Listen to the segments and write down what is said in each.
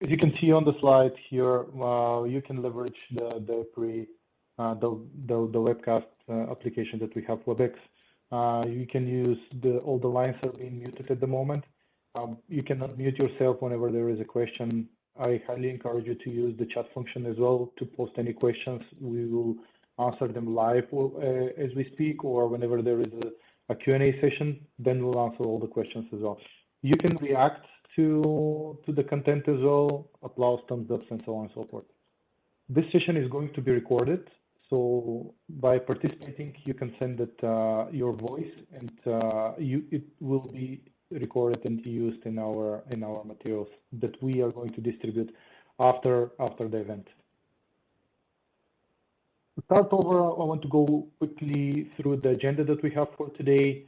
As you can see on the slide here, you can leverage the webcast application that we have, WebEx. You can use all the lines are being muted at the moment. You can unmute yourself whenever there is a question. I highly encourage you to use the chat function as well to post any questions. We will answer them live as we speak, or whenever there is a Q&A session, then we'll answer all the questions as well. You can react to the content as well, applause, thumbs up, and so on and so forth. This session is going to be recorded, so by participating, you can send it your voice, and it will be recorded and used in our materials that we are going to distribute after the event. To start over, I want to go quickly through the agenda that we have for today.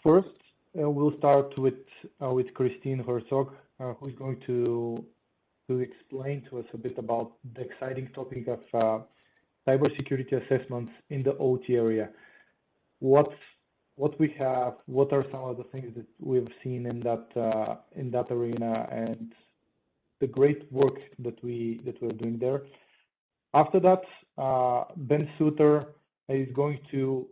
First, we'll start with Christine Herzog, who's going to explain to us a bit about the exciting topic of cybersecurity assessments in the OT area. What we have, what are some of the things that we've seen in that arena, and the great work that we're doing there. After that, Ben Suter is going to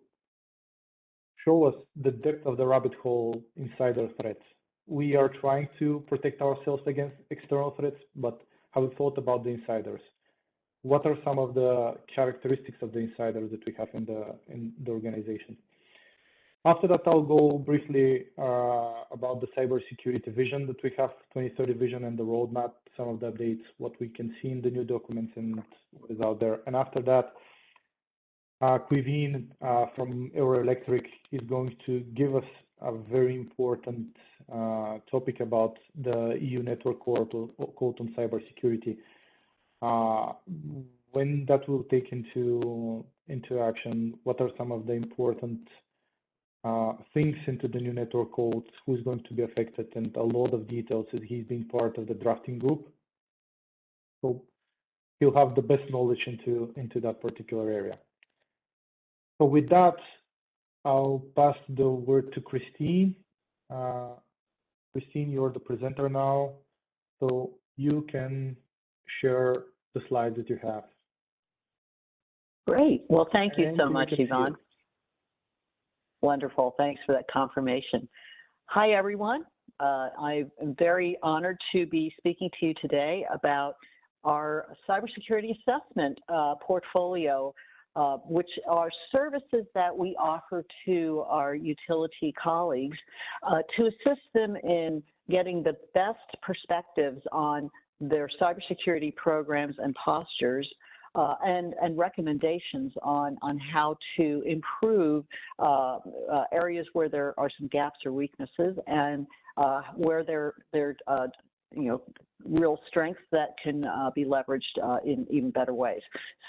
show us the depth of the rabbit hole insider threats. We are trying to protect ourselves against external threats, but have we thought about the insiders? What are some of the characteristics of the insiders that we have in the organization? After that, I'll go briefly about the cybersecurity vision that we have, 2030 vision, and the roadmap, some of the updates, what we can see in the new documents and what is out there. And after that, Quiveen from Euroelectric is going to give us a very important topic about the EU network code on cybersecurity. When that will take into action, what are some of the important things into the new network codes, who's going to be affected, and a lot of details, as he's been part of the drafting group. So he'll have the best knowledge into that particular area. So with that, I'll pass the word to Christine. Christine, you're the presenter now, so you can share the slides that you have. Great. Well, thank you so much, Ivan. Wonderful. Thanks for that confirmation. Hi, everyone. I am very honored to be speaking to you today about our cybersecurity assessment portfolio, which are services that we offer to our utility colleagues to assist them in getting the best perspectives on their cybersecurity programs and postures, and recommendations on how to improve areas where there are some gaps or weaknesses, and where there real strengths that can be leveraged in even better ways.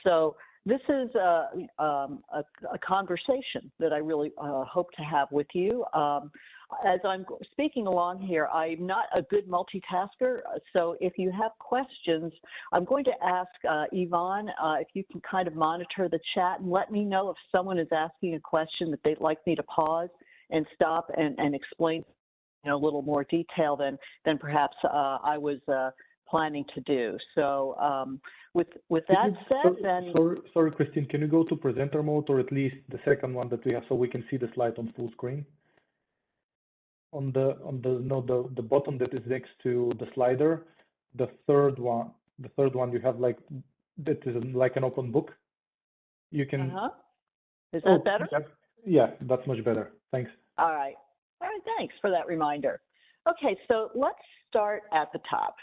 So this is a conversation that I really hope to have with you. As I'm speaking along here, I'm not a good multitasker, so if you have questions, I'm going to ask Ivan if you can kind of monitor the chat and let me know if someone is asking a question that they'd like me to pause and stop and explain in a little more detail than perhaps I was planning to do. So with that said, then... Sorry, Christine, can you go to presenter mode, or at least the second one that we have, so we can see the slide on full screen? On the button that is next to the slider, the third one you have, like, that is like an open book. You can. Is that better? Yeah, that's much better. Thanks. All right. Thanks for that reminder. Okay, so let's start at the top.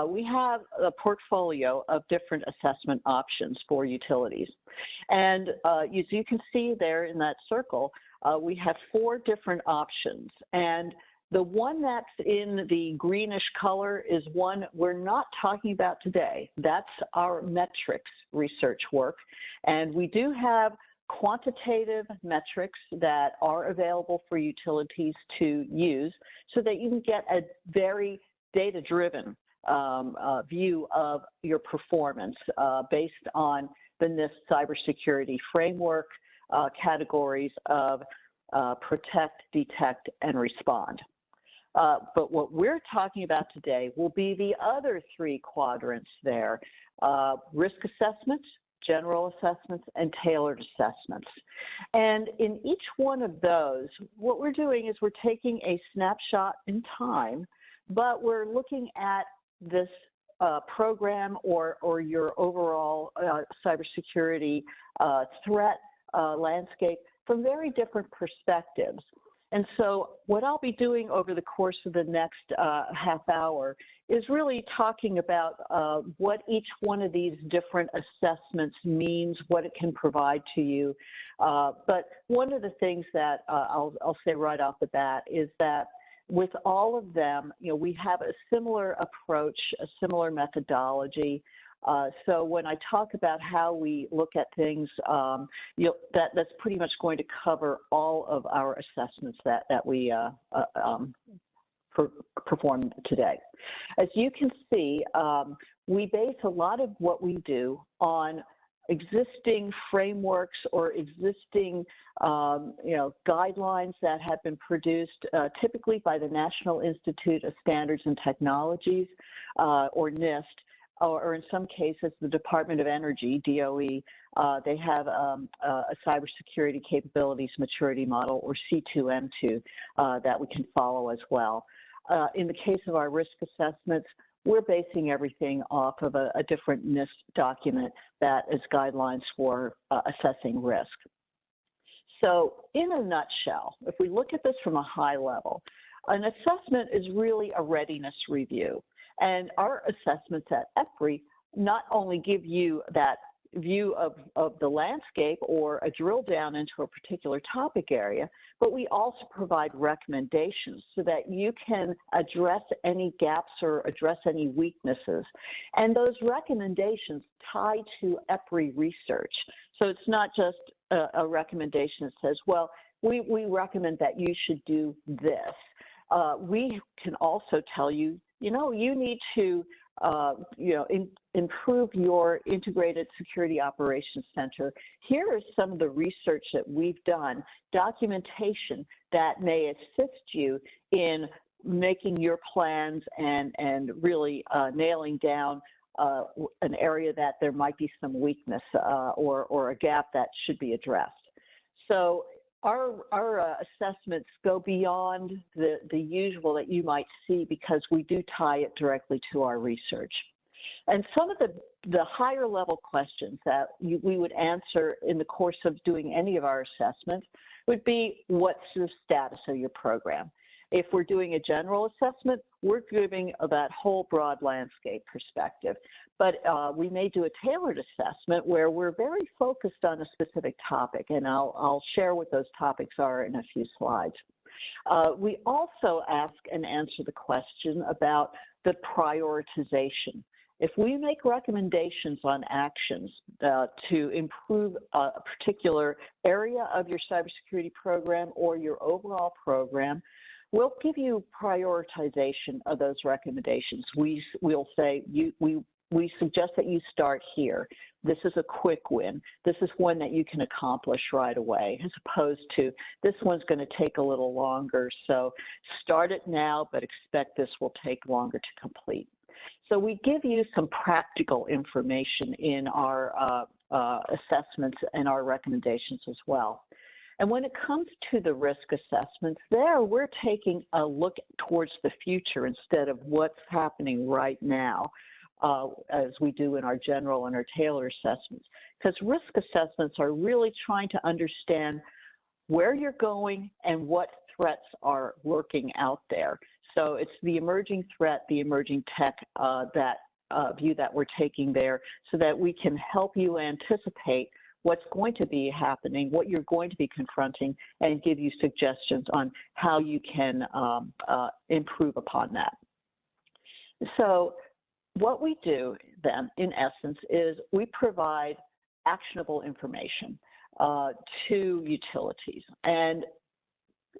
We have a portfolio of different assessment options for utilities. And as you can see there in that circle, we have 4 different options. And the one that's in the greenish color is one we're not talking about today. That's our metrics research work. And we do have quantitative metrics that are available for utilities to use so that you can get a very data-driven view of your performance based on the NIST cybersecurity framework categories of protect, detect, and respond. But what we're talking about today will be the other three quadrants there: risk assessments, general assessments, and tailored assessments. And in each one of those, what we're doing is we're taking a snapshot in time, but we're looking at this program or your overall cybersecurity threat landscape from very different perspectives. And so what I'll be doing over the course of the next half hour is really talking about what each one of these different assessments means, what it can provide to you. But one of the things that I'll say right off the bat is that with all of them, we have a similar approach, a similar methodology. So when I talk about how we look at things, that's pretty much going to cover all of our assessments that we perform today. As you can see, we base a lot of what we do on existing frameworks or existing guidelines that have been produced typically by the National Institute of Standards and Technologies, or NIST, or in some cases the Department of Energy, DOE. They have a cybersecurity capabilities maturity model, or C2M2, that we can follow as well. In the case of our risk assessments, we're basing everything off of a different NIST document that is guidelines for assessing risk. So in a nutshell, if we look at this from a high level, an assessment is really a readiness review. And our assessments at EPRI not only give you that view of the landscape or a drill down into a particular topic area, but we also provide recommendations so that you can address any gaps or address any weaknesses. And those recommendations tie to EPRI research. So it's not just a recommendation that says, well, we recommend that you should do this. We can also tell you, you need to improve your integrated security operations center. Here is some of the research that we've done, documentation that may assist you in making your plans and really nailing down an area that there might be some weakness or a gap that should be addressed. So our assessments go beyond the usual that you might see because we do tie it directly to our research. And some of the higher level questions that we would answer in the course of doing any of our assessments would be, what's the status of your program? If we're doing a general assessment, we're giving that whole broad landscape perspective. But we may do a tailored assessment where we're very focused on a specific topic, and I'll share what those topics are in a few slides. We also ask and answer the question about the prioritization. If we make recommendations on actions to improve a particular area of your cybersecurity program or your overall program, we'll give you prioritization of those recommendations. We'll say, we suggest that you start here. This is a quick win. This is one that you can accomplish right away, as opposed to this one's going to take a little longer. So start it now, but expect this will take longer to complete. So we give you some practical information in our assessments and our recommendations as well. And when it comes to the risk assessments, there we're taking a look towards the future instead of what's happening right now, as we do in our general and our tailored assessments. Because risk assessments are really trying to understand where you're going and what threats are lurking out there. So it's the emerging threat, the emerging tech view that we're taking there, so that we can help you anticipate what's going to be happening, what you're going to be confronting, and give you suggestions on how you can improve upon that. So what we do then, in essence, is we provide actionable information to utilities. And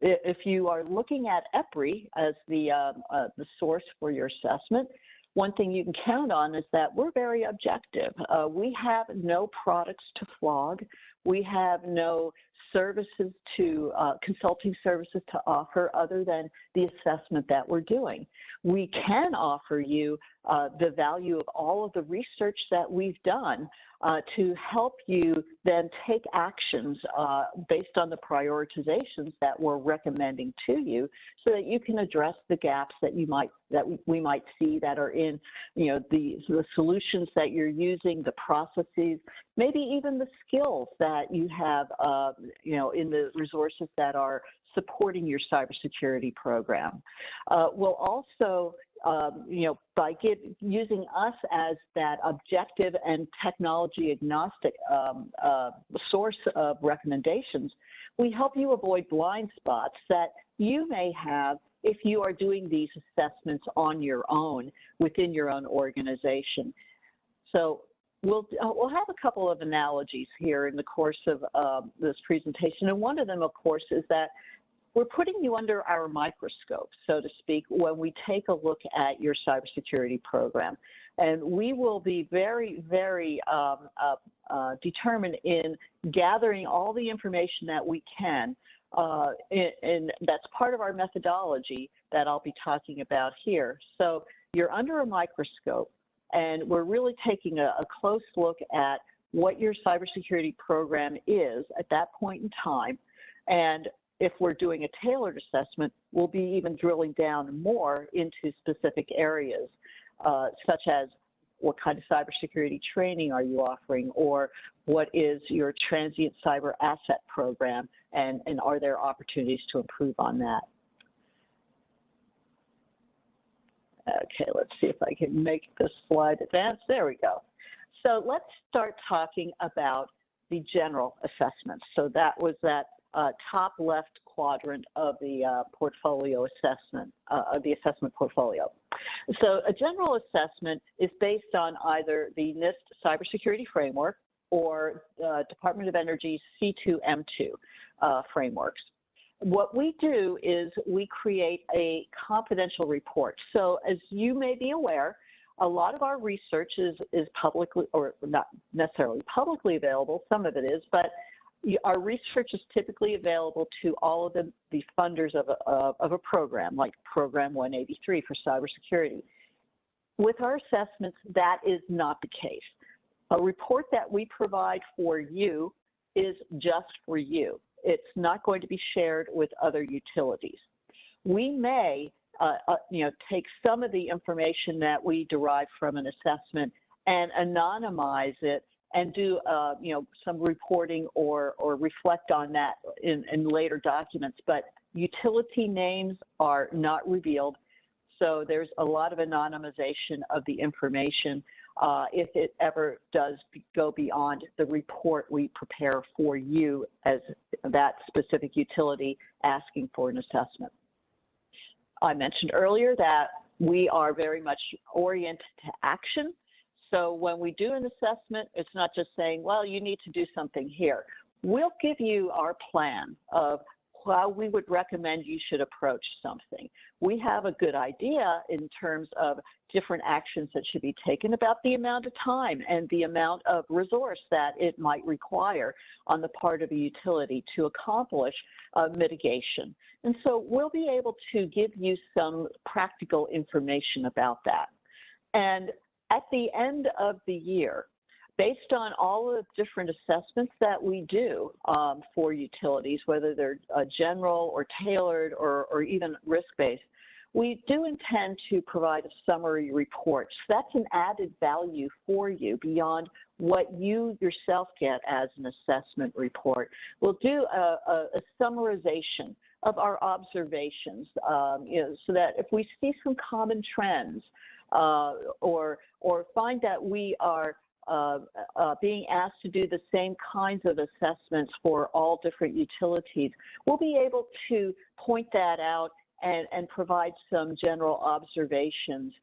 if you are looking at EPRI as the source for your assessment, one thing you can count on is that we're very objective. We have no products to flog. We have no services consulting services to offer other than the assessment that we're doing. We can offer you the value of all of the research that we've done to help you then take actions based on the prioritizations that we're recommending to you, so that you can address the gaps that we might see that are in, the solutions that you're using, the processes, maybe even the skills that you have, in the resources that are supporting your cybersecurity program. We'll also, by using us as that objective and technology agnostic source of recommendations, we help you avoid blind spots that you may have if you are doing these assessments on your own within your own organization. So we'll have a couple of analogies here in the course of this presentation, and one of them, of course, is that we're putting you under our microscope, so to speak, when we take a look at your cybersecurity program. And we will be very, very determined in gathering all the information that we can, and that's part of our methodology that I'll be talking about here. So you're under a microscope, and we're really taking a close look at what your cybersecurity program is at that point in time. And if we're doing a tailored assessment, we'll be even drilling down more into specific areas, such as what kind of cybersecurity training are you offering, or what is your transient cyber asset program, and are there opportunities to improve on that? Okay, let's see if I can make this slide advance. There we go. So let's start talking about the general assessments. So that was that top left quadrant of the portfolio assessment, of the assessment portfolio. So a general assessment is based on either the NIST cybersecurity framework or Department of Energy's C2M2 frameworks. What we do is we create a confidential report. So as you may be aware, a lot of our research is publicly, or not necessarily publicly available, some of it is, but our research is typically available to all of the funders of a program, like Program 183 for cybersecurity. With our assessments, that is not the case. A report that we provide for you is just for you. It's not going to be shared with other utilities. We may take some of the information that we derive from an assessment and anonymize it and do some reporting or reflect on that in later documents. But utility names are not revealed, so there's a lot of anonymization of the information if it ever does go beyond the report we prepare for you as that specific utility asking for an assessment. I mentioned earlier that we are very much oriented to action. So when we do an assessment, it's not just saying, well, you need to do something here. We'll give you our plan of how we would recommend you should approach something. We have a good idea in terms of different actions that should be taken, about the amount of time and the amount of resource that it might require on the part of a utility to accomplish mitigation. And so we'll be able to give you some practical information about that. And at the end of the year, based on all of the different assessments that we do for utilities, whether they're general or tailored or even risk-based, we do intend to provide a summary report. So that's an added value for you beyond what you yourself get as an assessment report. We'll do a summarization of our observations, so that if we see some common trends or find that we are being asked to do the same kinds of assessments for all different utilities, we'll be able to point that out and provide some general observations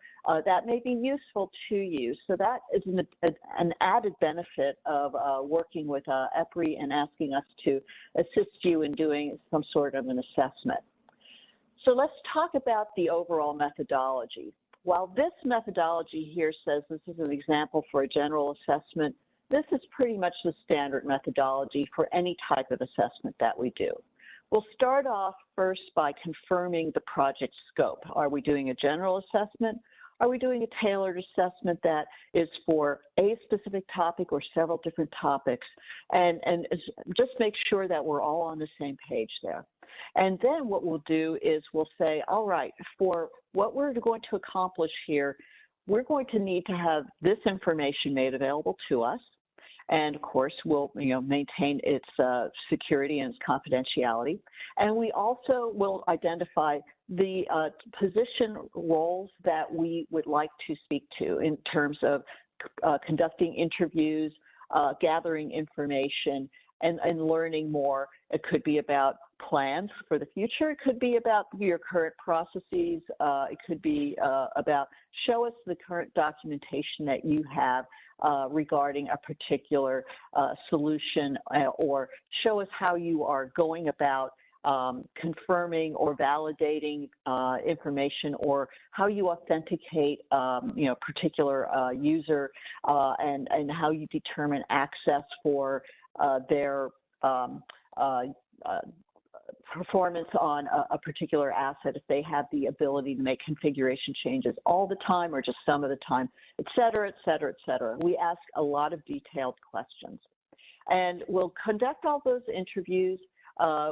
that may be useful to you. So that is an added benefit of working with EPRI and asking us to assist you in doing some sort of an assessment. So let's talk about the overall methodology. While this methodology here says this is an example for a general assessment, this is pretty much the standard methodology for any type of assessment that we do. We'll start off first by confirming the project scope. Are we doing a general assessment? Are we doing a tailored assessment that is for a specific topic or several different topics? And just make sure that we're all on the same page there. And then what we'll do is we'll say, all right, for what we're going to accomplish here, we're going to need to have this information made available to us. And of course, we'll maintain its security and its confidentiality. And we also will identify the position roles that we would like to speak to in terms of conducting interviews, gathering information, and learning more. It could be about plans for the future. It could be about your current processes. It could be about show us the current documentation that you have regarding a particular solution, or show us how you are going about confirming or validating information, or how you authenticate particular user, and how you determine access for their performance on a particular asset, if they have the ability to make configuration changes all the time or just some of the time, et cetera, et cetera, et cetera. We ask a lot of detailed questions. And we'll conduct all those interviews.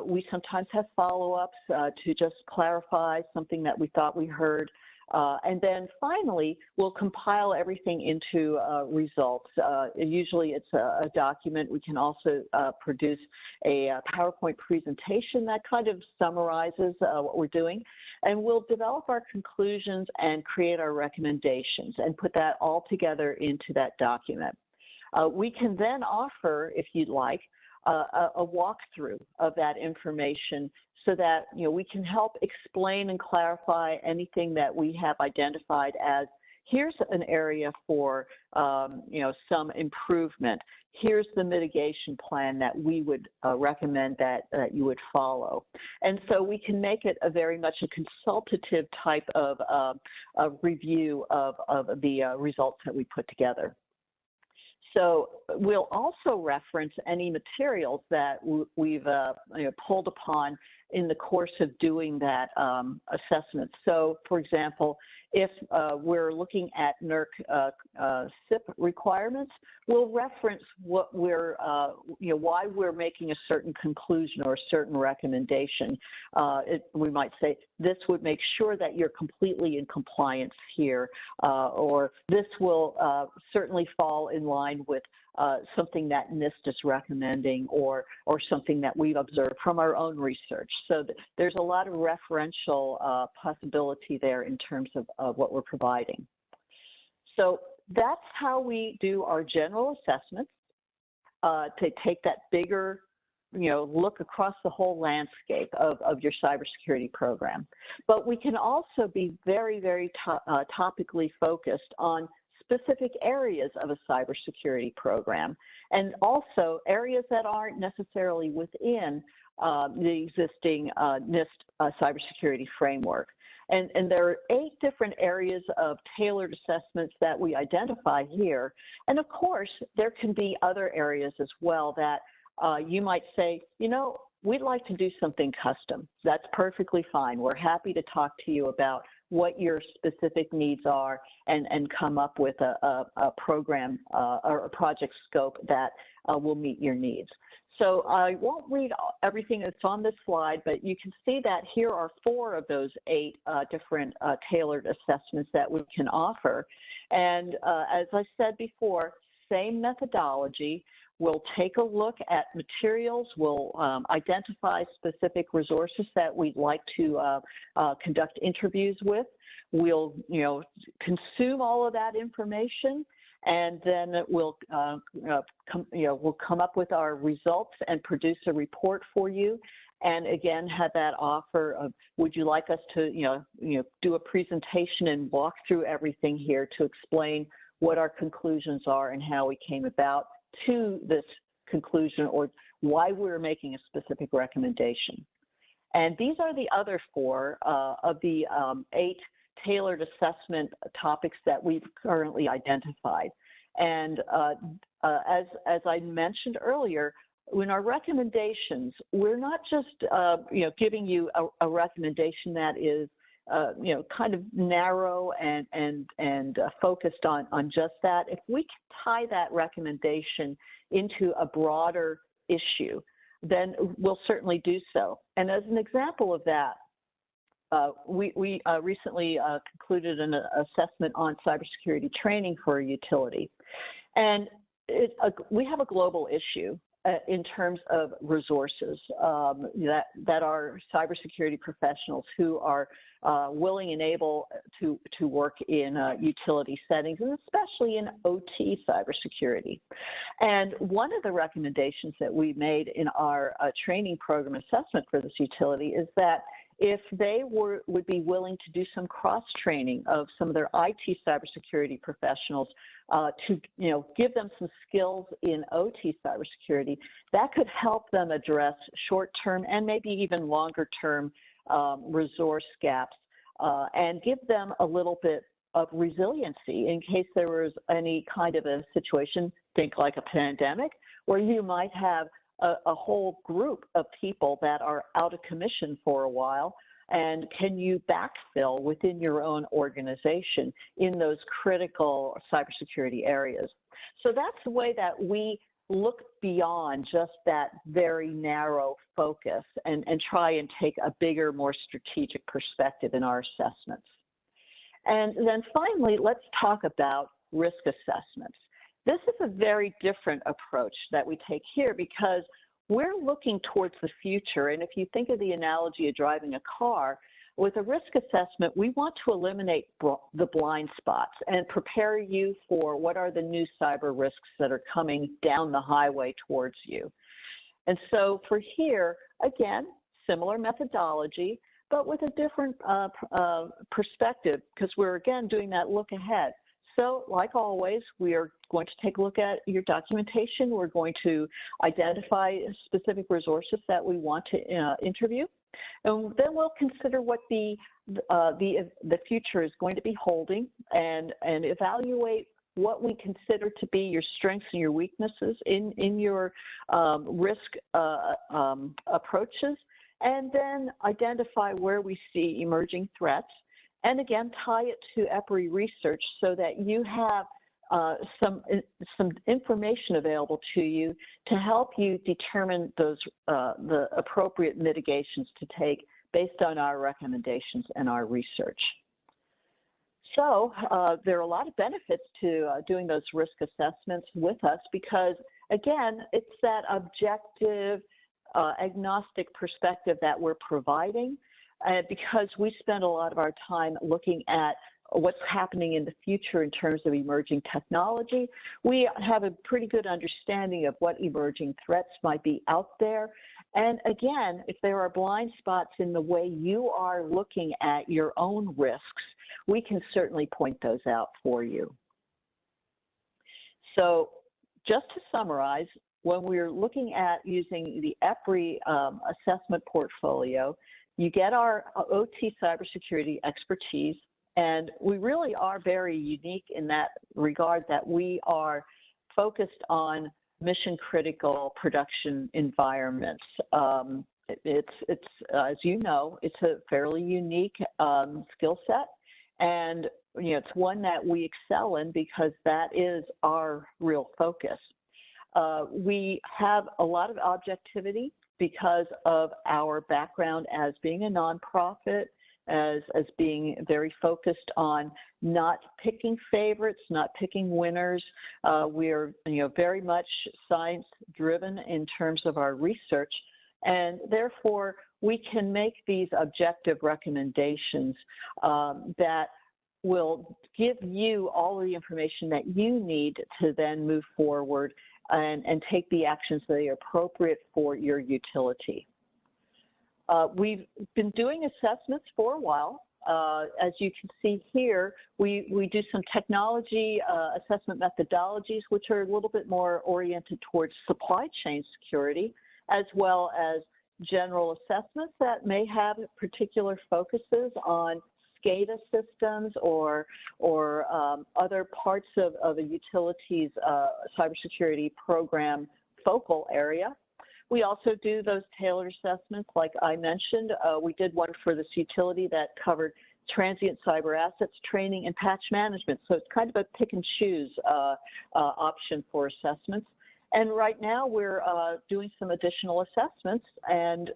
We sometimes have follow-ups to just clarify something that we thought we heard. And then finally, we'll compile everything into results. Usually it's a document. We can also produce a PowerPoint presentation that kind of summarizes what we're doing. And we'll develop our conclusions and create our recommendations and put that all together into that document. We can then offer, if you'd like, a walkthrough of that information so that we can help explain and clarify anything that we have identified as, here's an area for some improvement. Here's the mitigation plan that we would recommend that you would follow. And so we can make it a very much a consultative type of review of the results that we put together. So we'll also reference any materials that we've pulled upon in the course of doing that assessment. So, for example, if we're looking at NERC SIP requirements, we'll reference what we're, why we're making a certain conclusion or a certain recommendation. We might say, this would make sure that you're completely in compliance here, or this will certainly fall in line with something that NIST is recommending, or something that we've observed from our own research. So there's a lot of referential possibility there in terms of what we're providing. So that's how we do our general assessments, to take that bigger look across the whole landscape of your cybersecurity program. But we can also be very, very topically focused on specific areas of a cybersecurity program, and also areas that aren't necessarily within the existing NIST cybersecurity framework. And there are 8 different areas of tailored assessments that we identify here. And of course, there can be other areas as well that you might say, we'd like to do something custom. That's perfectly fine. We're happy to talk to you about what your specific needs are and come up with a program or a project scope that will meet your needs. So I won't read everything that's on this slide, but you can see that here are 4 of those 8 different tailored assessments that we can offer. And as I said before, same methodology. We'll take a look at materials. We'll identify specific resources that we'd like to conduct interviews with. We'll, consume all of that information, and then we'll come up with our results and produce a report for you. And again, have that offer of, would you like us to, do a presentation and walk through everything here to explain what our conclusions are and how we came about to this conclusion, or why we're making a specific recommendation. And these are the other 4 of the 8 tailored assessment topics that we've currently identified. And as I mentioned earlier, in our recommendations, we're not just giving you a recommendation that is kind of narrow and focused on just that. If we can tie that recommendation into a broader issue, then we'll certainly do so. And as an example of that, we recently concluded an assessment on cybersecurity training for a utility. And we have a global issue in terms of resources that are cybersecurity professionals who are willing and able to work in utility settings, and especially in OT cybersecurity. And one of the recommendations that we made in our training program assessment for this utility is that if they would be willing to do some cross-training of some of their IT cybersecurity professionals to give them some skills in OT cybersecurity, that could help them address short-term and maybe even longer-term resource gaps and give them a little bit of resiliency in case there was any kind of a situation, think like a pandemic, where you might have a whole group of people that are out of commission for a while, and can you backfill within your own organization in those critical cybersecurity areas? So that's the way that we look beyond just that very narrow focus and try and take a bigger, more strategic perspective in our assessments. And then finally, let's talk about risk assessments. This is a very different approach that we take here because we're looking towards the future. And if you think of the analogy of driving a car, with a risk assessment, we want to eliminate the blind spots and prepare you for what are the new cyber risks that are coming down the highway towards you. And so for here, again, similar methodology, but with a different perspective, because we're, again, doing that look ahead. So, like always, we are going to take a look at your documentation. We're going to identify specific resources that we want to interview. And then we'll consider what the future is going to be holding and evaluate what we consider to be your strengths and your weaknesses in your risk approaches, and then identify where we see emerging threats. And again, tie it to EPRI research so that you have some information available to you to help you determine those the appropriate mitigations to take based on our recommendations and our research. So there are a lot of benefits to doing those risk assessments with us because, again, it's that objective, agnostic perspective that we're providing. Because we spend a lot of our time looking at what's happening in the future in terms of emerging technology, we have a pretty good understanding of what emerging threats might be out there. And again, if there are blind spots in the way you are looking at your own risks, we can certainly point those out for you. So just to summarize, when we're looking at using the EPRI assessment portfolio, you get our OT cybersecurity expertise, and we really are very unique in that regard that we are focused on mission-critical production environments. It's as you know, it's a fairly unique skill set, and it's one that we excel in because that is our real focus. We have a lot of objectivity because of our background as being a nonprofit, as being very focused on not picking favorites, not picking winners. We're very much science-driven in terms of our research, and therefore we can make these objective recommendations that will give you all the information that you need to then move forward and take the actions that are appropriate for your utility. We've been doing assessments for a while. As you can see here, we do some technology assessment methodologies, which are a little bit more oriented towards supply chain security, as well as general assessments that may have particular focuses on SCADA systems or other parts of a utility's cybersecurity program focal area. We also do those tailored assessments, like I mentioned. We did one for this utility that covered transient cyber assets training and patch management. So it's kind of a pick and choose option for assessments. And right now we're doing some additional assessments, and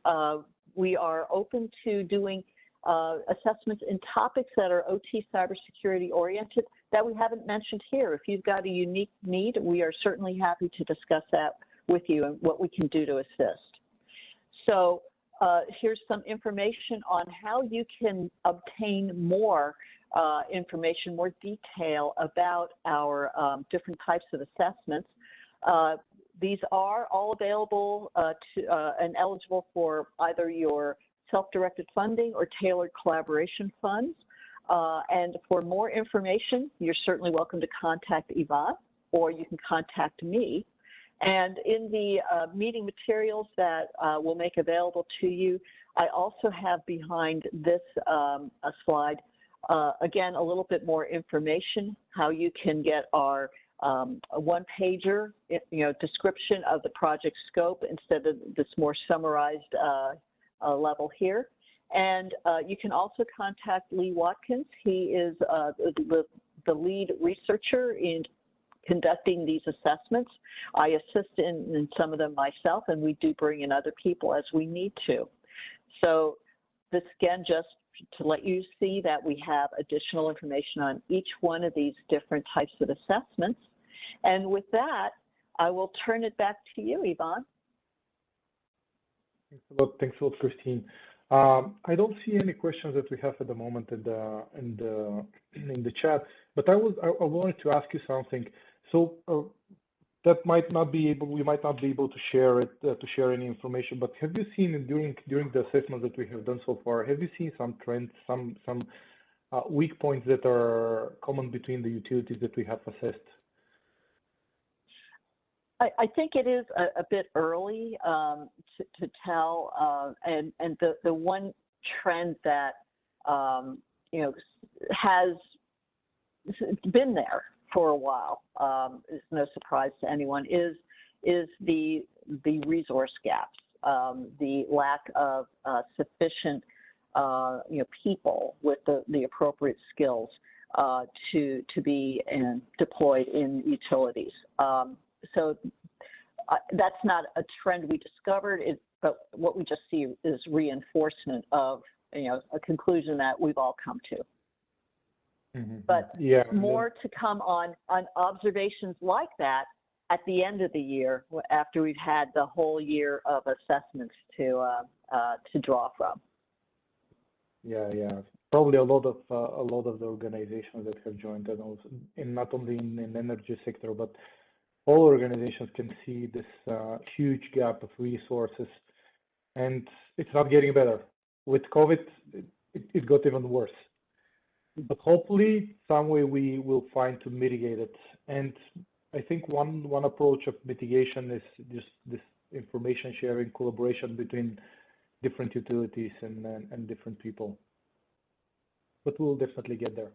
we are open to doing assessments in topics that are OT cybersecurity oriented that we haven't mentioned here. If you've got a unique need, we are certainly happy to discuss that with you and what we can do to assist. So here's some information on how you can obtain more information, more detail about our different types of assessments. These are all available and eligible for either your self-directed funding or tailored collaboration funds. And for more information, you're certainly welcome to contact Yvonne, or you can contact me. And in the meeting materials that we'll make available to you, I also have behind this a slide, again, a little bit more information, how you can get our a one-pager, description of the project scope instead of this more summarized level here. And you can also contact Lee Watkins. He is the lead researcher in conducting these assessments. I assist in some of them myself, and we do bring in other people as we need to. So this, again, just to let you see that we have additional information on each one of these different types of assessments. And with that, I will turn it back to you, Yvonne. Thanks a lot, Christine. I don't see any questions that we have at the moment in the chat, but I wanted to ask you something. So that might not be able, we might not be able to share it, to share any information. But have you seen during the assessment that we have done so far? Have you seen some trends, some weak points that are common between the utilities that we have assessed? I think it is a bit early to tell, and the one trend that has been there for a while, is no surprise to anyone, is the resource gaps, the lack of sufficient people with the appropriate skills to be deployed in utilities. So that's not a trend we discovered, but what we just see is reinforcement of a conclusion that we've all come to. Mm-hmm. But yeah, more to come on observations like that at the end of the year, after we've had the whole year of assessments to draw from. Yeah. Probably a lot of the organizations that have joined, and not only in the energy sector, but all organizations can see this huge gap of resources, and it's not getting better. With COVID, it got even worse. But hopefully, some way we will find to mitigate it. And I think one approach of mitigation is just this information sharing, collaboration between different utilities and different people. But we'll definitely get there.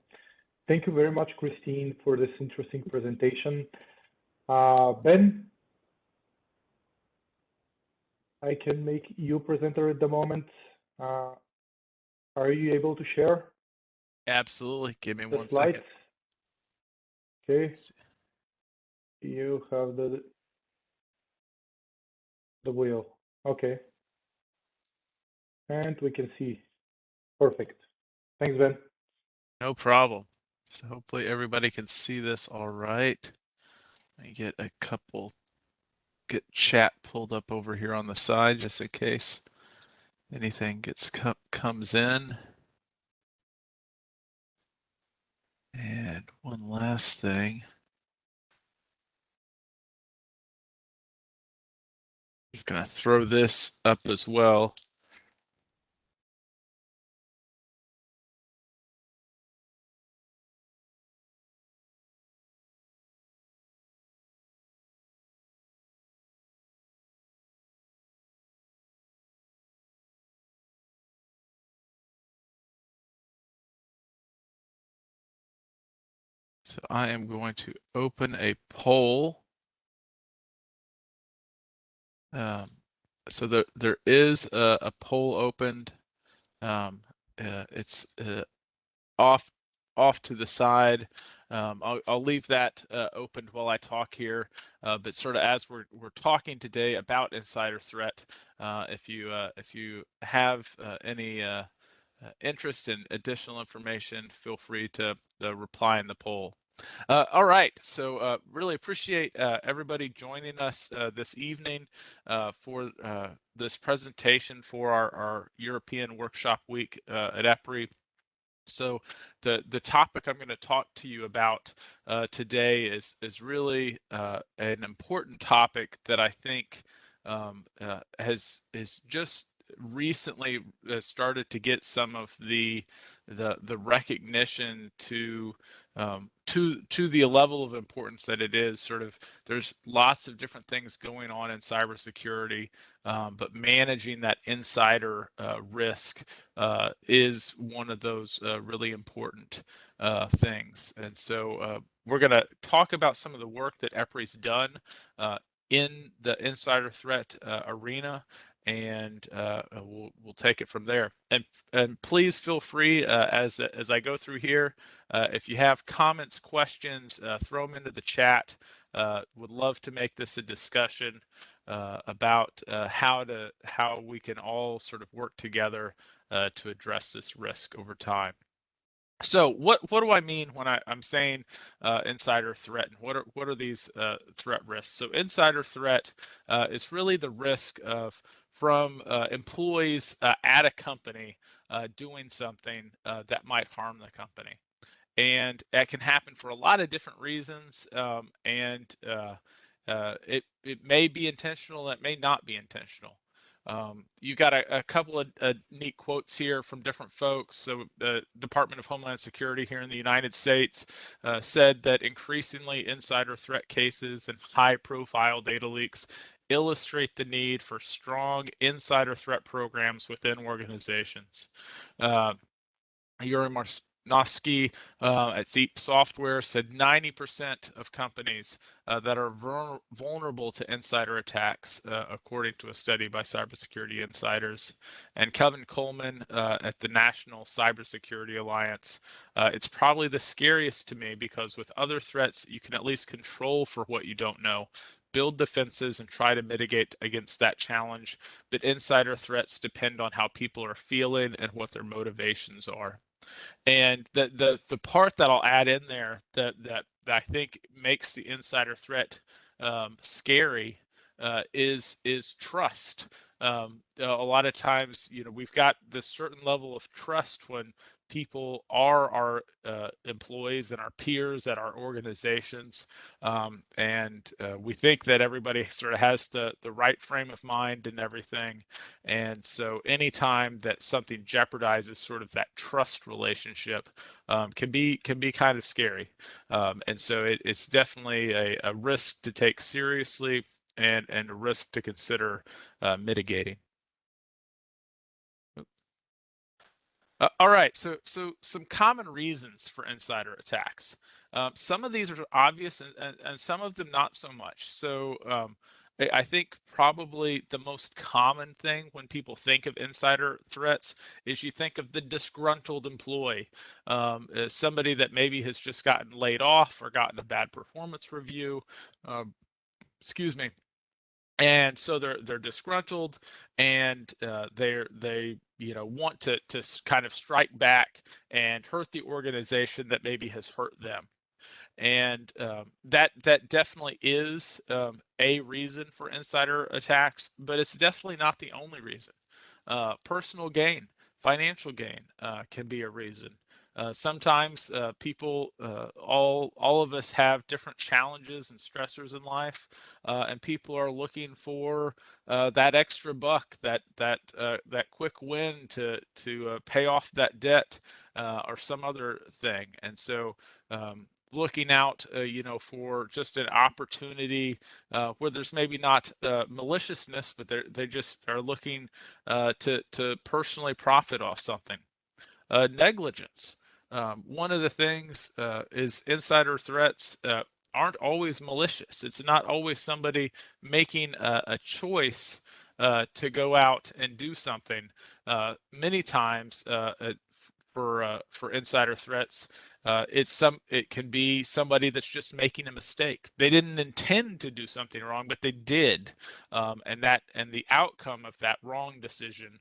Thank you very much, Christine, for this interesting presentation. Ben, I can make you presenter at the moment. Are you able to share? Absolutely. Give me the one slides? Second. Okay. You have the wheel. Okay. And we can see. Perfect. Thanks, Ben. No problem. So hopefully everybody can see this all right. Let me get chat pulled up over here on the side just in case anything comes in. And one last thing. I'm going to throw this up as well. So I am going to open a poll. So there is a poll opened. It's off to the side. I'll leave that opened while I talk here. But sort of as we're talking today about insider threat, if you have any interest in additional information, feel free to reply in the poll. All right, so really appreciate everybody joining us this evening for this presentation for our European Workshop Week at EPRI. So the topic I'm going to talk to you about today is really an important topic that I think has just recently started to get some of the recognition to the level of importance that it is. Sort of, there's lots of different things going on in cybersecurity, but managing that insider risk is one of those really important things. And so we're going to talk about some of the work that EPRI's done in the insider threat arena, and we'll take it from there. And please feel free as I go through here, if you have comments, questions, throw them into the chat. Would love to make this a discussion about how we can all sort of work together to address this risk over time. So what do I mean when I'm saying insider threat, and what are these threat risks? So insider threat is really the risk from employees at a company doing something that might harm the company. And that can happen for a lot of different reasons, and it may be intentional, it may not be intentional. You got a couple of neat quotes here from different folks. So the Department of Homeland Security here in the United States said that increasingly insider threat cases and high-profile data leaks illustrate the need for strong insider threat programs within organizations. Yuri Marnovsky at Zeep Software said 90% of companies that are vulnerable to insider attacks, according to a study by Cybersecurity Insiders. And Kevin Coleman at the National Cybersecurity Alliance, it's probably the scariest to me because with other threats, you can at least control for what you don't know, build defenses and try to mitigate against that challenge. But insider threats depend on how people are feeling and what their motivations are. And the part that I'll add in there that I think makes the insider threat scary is trust. A lot of times, we've got this certain level of trust when people are our employees and our peers at our organizations, and we think that everybody sort of has the right frame of mind and everything. And so anytime that something jeopardizes sort of that trust relationship can be kind of scary. And so it's definitely a risk to take seriously, and a risk to consider mitigating. All right, so some common reasons for insider attacks. Some of these are obvious, and some of them not so much. So I think probably the most common thing when people think of insider threats is you think of the disgruntled employee, as somebody that maybe has just gotten laid off or gotten a bad performance review. Excuse me. And so they're disgruntled, and they want to kind of strike back and hurt the organization that maybe has hurt them. And that definitely is a reason for insider attacks, but it's definitely not the only reason. Personal gain, financial gain can be a reason. Sometimes people, all of us have different challenges and stressors in life, and people are looking for that extra buck, that quick win to pay off that debt or some other thing. And so looking out, for just an opportunity where there's maybe not maliciousness, but they just are looking to personally profit off something. Negligence. One of the things is insider threats aren't always malicious. It's not always somebody making a choice to go out and do something. Many times for insider threats, it can be somebody that's just making a mistake. They didn't intend to do something wrong, but they did, and the outcome of that wrong decision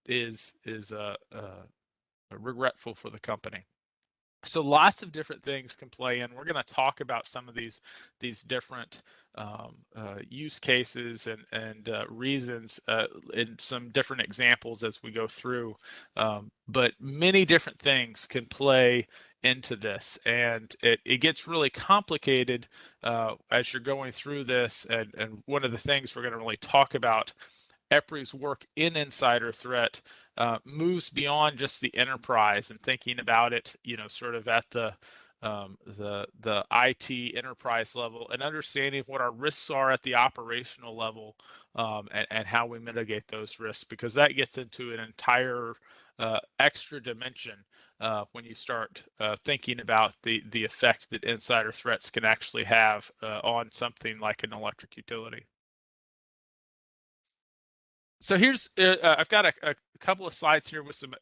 is regretful for the company. So lots of different things can play in. We're going to talk about some of these different use cases and reasons in some different examples as we go through. But many different things can play into this, and it gets really complicated as you're going through this. And one of the things we're going to really talk about, EPRI's work in insider threat moves beyond just the enterprise and thinking about it, sort of at the IT enterprise level, and understanding what our risks are at the operational level, and how we mitigate those risks, because that gets into an entire extra dimension when you start thinking about the effect that insider threats can actually have on something like an electric utility. So here's I've got a couple of slides here with some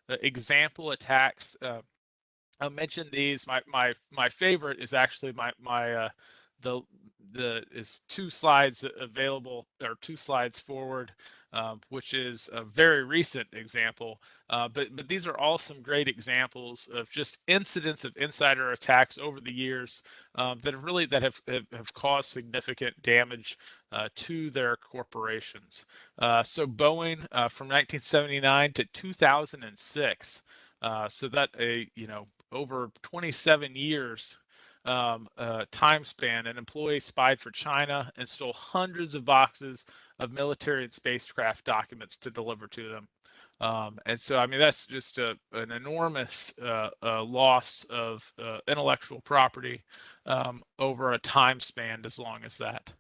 example attacks. I'll mention these. My favorite is actually is 2 slides available, or 2 slides forward, which is a very recent example. But these are all some great examples of just incidents of insider attacks over the years that have caused significant damage to their corporations. So Boeing from 1979 to 2006. So that over 27 years time span, an employee spied for China and stole hundreds of boxes of military and spacecraft documents to deliver to them. And so, I mean, that's just an enormous loss of intellectual property over a time span as long as that.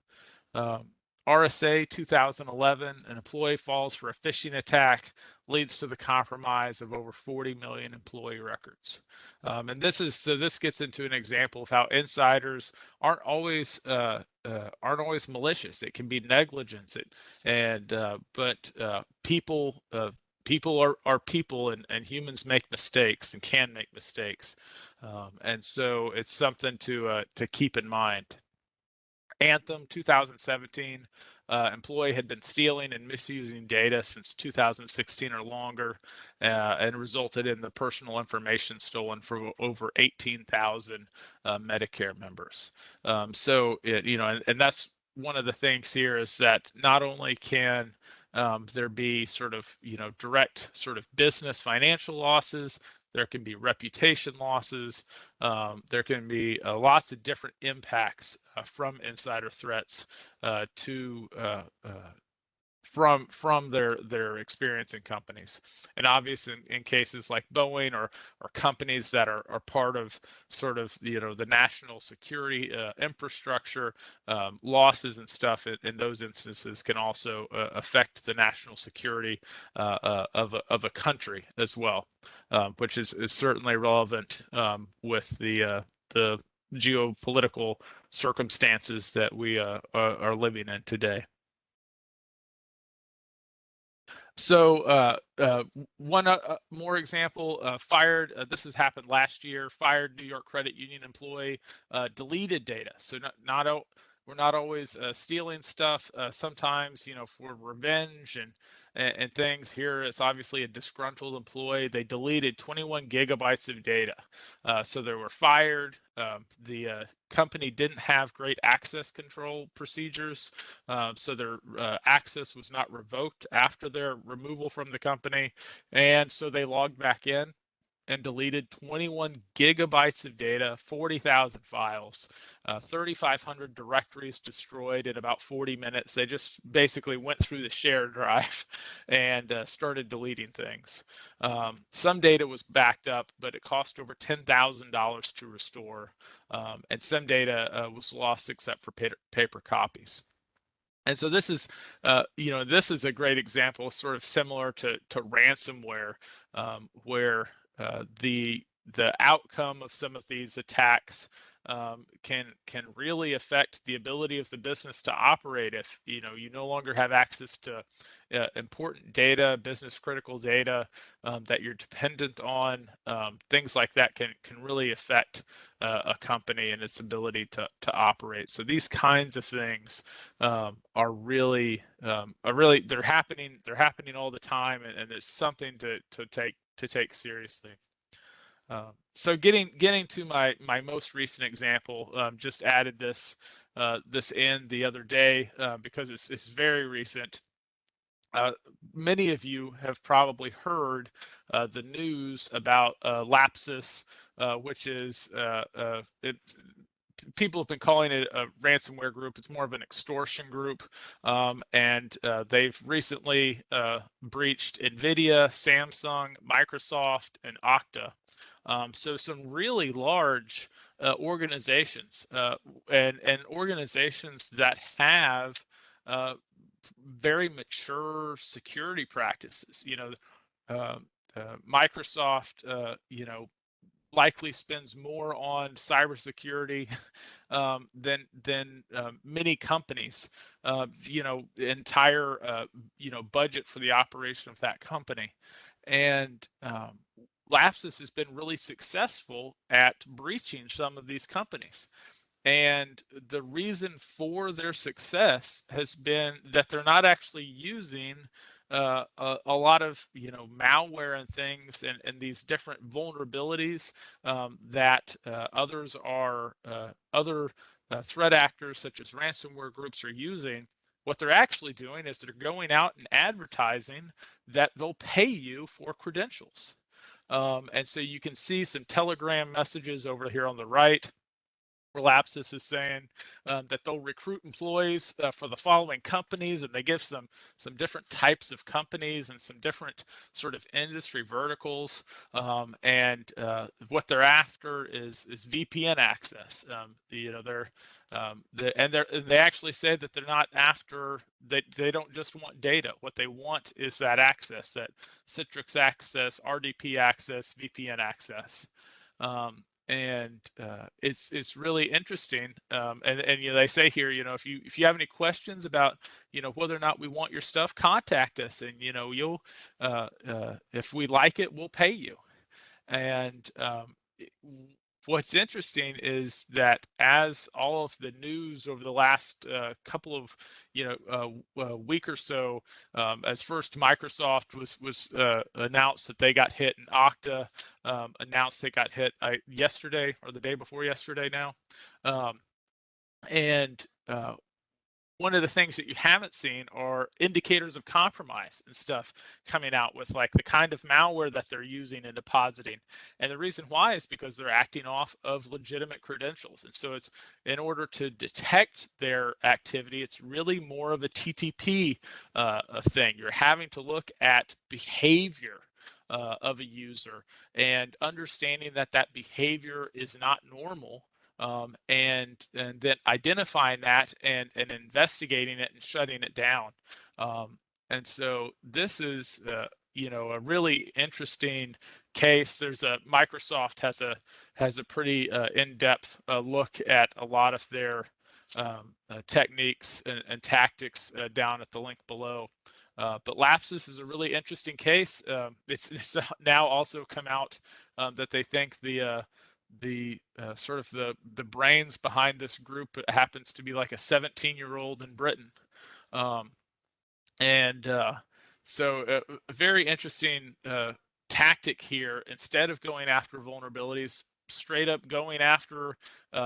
RSA 2011, an employee falls for a phishing attack, leads to the compromise of over 40 million employee records. And this gets into an example of how insiders aren't always malicious. It can be negligence, but people are people, and humans make mistakes and can make mistakes, and so it's something to keep in mind. Anthem 2017, employee had been stealing and misusing data since 2016 or longer, and resulted in the personal information stolen from over 18,000 Medicare members. So and that's one of the things here, is that not only can there be sort of direct sort of business financial losses, there can be reputation losses, there can be lots of different impacts from insider threats from their experience in companies. And obviously in cases like Boeing or companies that are part of sort of the national security infrastructure, losses and stuff in those instances can also affect the national security of a country as well, which is certainly relevant with the geopolitical circumstances that we are living in today. So one more example, fired, this has happened last year, fired New York Credit Union employee, deleted data. So we're not always stealing stuff. Sometimes, for revenge and things. Here it's obviously a disgruntled employee. They deleted 21 gigabytes of data. So they were fired. The company didn't have great access control procedures. So their access was not revoked after their removal from the company. And so they logged back in and deleted 21 gigabytes of data, 40,000 files, 3,500 directories destroyed in about 40 minutes. They just basically went through the shared drive and started deleting things. Some data was backed up, but it cost over $10,000 to restore, and some data was lost except for paper copies. And so this is, this is a great example, sort of similar to ransomware, where the outcome of some of these attacks can really affect the ability of the business to operate if you no longer have access to important data, business critical data that you're dependent on. Things like that can really affect a company and its ability to operate. So these kinds of things are really they're happening all the time, and it's something to take seriously. So getting to my most recent example, just added this in the other day because it's very recent. Many of you have probably heard the news about Lapsus, which is people have been calling it a ransomware group. It's more of an extortion group, and they've recently breached NVIDIA, Samsung, Microsoft, and Okta. So some really large organizations and organizations that have very mature security practices. Microsoft, likely spends more on cybersecurity than many companies. Entire budget for the operation of that company, and Lapsus has been really successful at breaching some of these companies. And the reason for their success has been that they're not actually using a lot of malware and things and these different vulnerabilities that other threat actors such as ransomware groups are using. What they're actually doing is they're going out and advertising that they'll pay you for credentials. And so you can see some Telegram messages over here on the right, where Lapsus is saying that they'll recruit employees for the following companies, and they give some different types of companies and some different sort of industry verticals. And what they're after is VPN access. They actually say that they're not after that. They don't just want data. What they want is that access, that Citrix access, RDP access, VPN access. And it's really interesting. And they say here, if you have any questions about whether or not we want your stuff, contact us, and you'll if we like it, we'll pay you. And what's interesting is that as all of the news over the last couple of week or so, as first Microsoft was announced that they got hit, and Okta announced they got hit yesterday or the day before yesterday now, and one of the things that you haven't seen are indicators of compromise and stuff coming out with like the kind of malware that they're using and depositing. And the reason why is because they're acting off of legitimate credentials. And so it's in order to detect their activity, it's really more of a TTP thing. You're having to look at behavior of a user and understanding that behavior is not normal. And then identifying that and investigating it and shutting it down. And so this is a really interesting case. Microsoft has a pretty in-depth look at a lot of their techniques and tactics down at the link below. But Lapsus is a really interesting case. It's now also come out that they think the sort of the brains behind this group happens to be like a 17-year-old in Britain. So a very interesting tactic here. Instead of going after vulnerabilities, straight up going after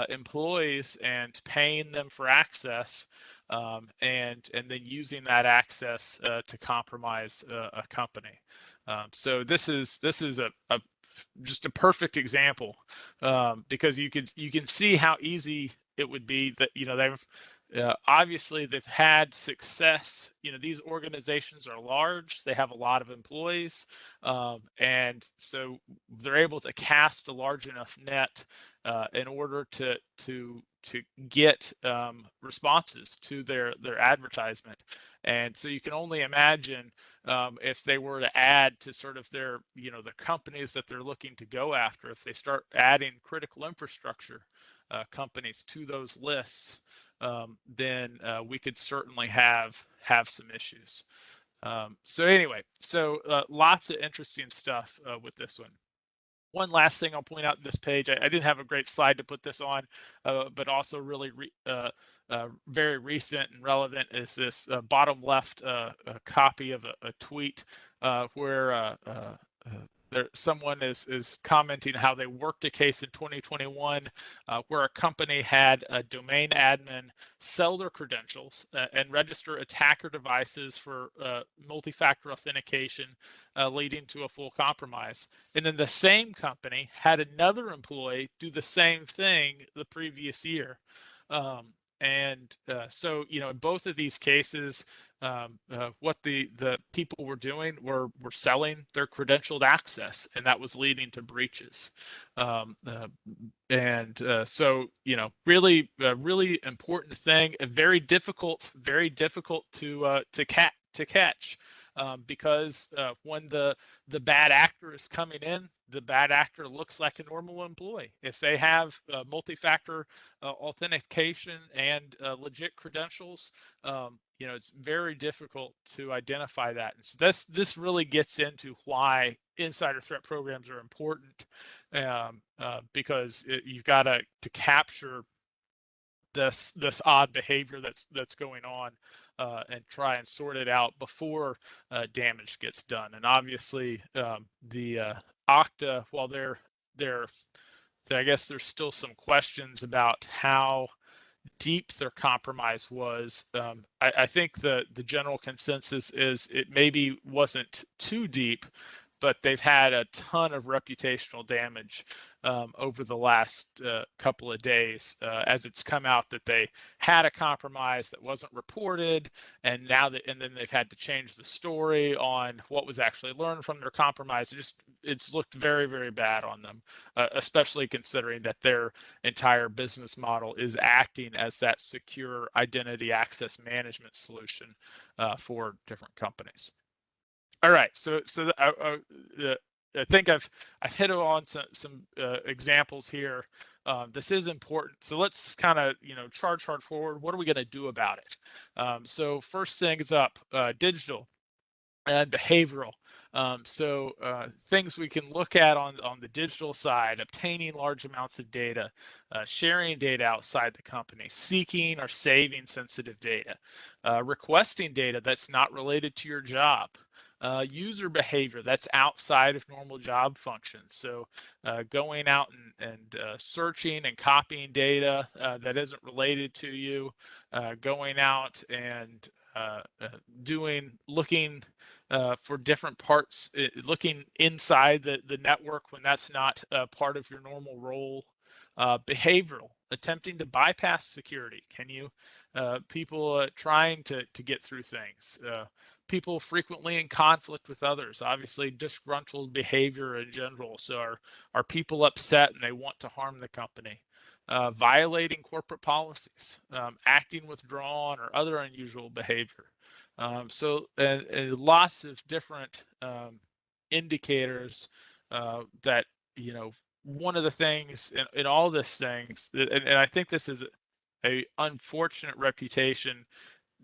employees and paying them for access, and then using that access to compromise a company. So this is just a perfect example, because you can see how easy it would be that obviously they've had success. These organizations are large, they have a lot of employees, and so they're able to cast a large enough net in order to get responses to their advertisement. And so you can only imagine if they were to add to sort of their, the companies that they're looking to go after, if they start adding critical infrastructure companies to those lists, then we could certainly have some issues. So anyway, lots of interesting stuff with this one. One last thing I'll point out in this page, I didn't have a great slide to put this on, but also really very recent and relevant is this bottom left copy of a tweet where someone is commenting how they worked a case in 2021 where a company had a domain admin sell their credentials and register attacker devices for multi-factor authentication, leading to a full compromise. And then the same company had another employee do the same thing the previous year. So, in both of these cases, what the people were doing were selling their credentialed access, and that was leading to breaches. So, really important thing, very difficult to catch. Because when the bad actor is coming in, the bad actor looks like a normal employee. If they have multi-factor authentication and legit credentials, it's very difficult to identify that. And so this really gets into why insider threat programs are important, because you've got to capture this odd behavior that's going on and try and sort it out before damage gets done. And obviously, the Okta, while I guess there's still some questions about how deep their compromise was. I think the general consensus is it maybe wasn't too deep, but they've had a ton of reputational damage over the last couple of days as it's come out that they had a compromise that wasn't reported, and then they've had to change the story on what was actually learned from their compromise. It's looked very, very bad on them, especially considering that their entire business model is acting as that secure identity access management solution for different companies. All right, so I think I've hit on some examples here. This is important, so let's kind of charge hard forward. What are we going to do about it? So first things up, digital and behavioral. Things we can look at on the digital side: obtaining large amounts of data, sharing data outside the company, seeking or saving sensitive data, requesting data that's not related to your job. User behavior that's outside of normal job functions. So going out and searching and copying data that isn't related to you, going out and looking for different parts, looking inside the network when that's not part of your normal role. Behavioral, attempting to bypass security. People trying to get through things. People frequently in conflict with others, obviously disgruntled behavior in general. So are people upset and they want to harm the company? Violating corporate policies, acting withdrawn or other unusual behavior. And lots of different indicators that, one of the things in all these things, and I think this is a unfortunate reputation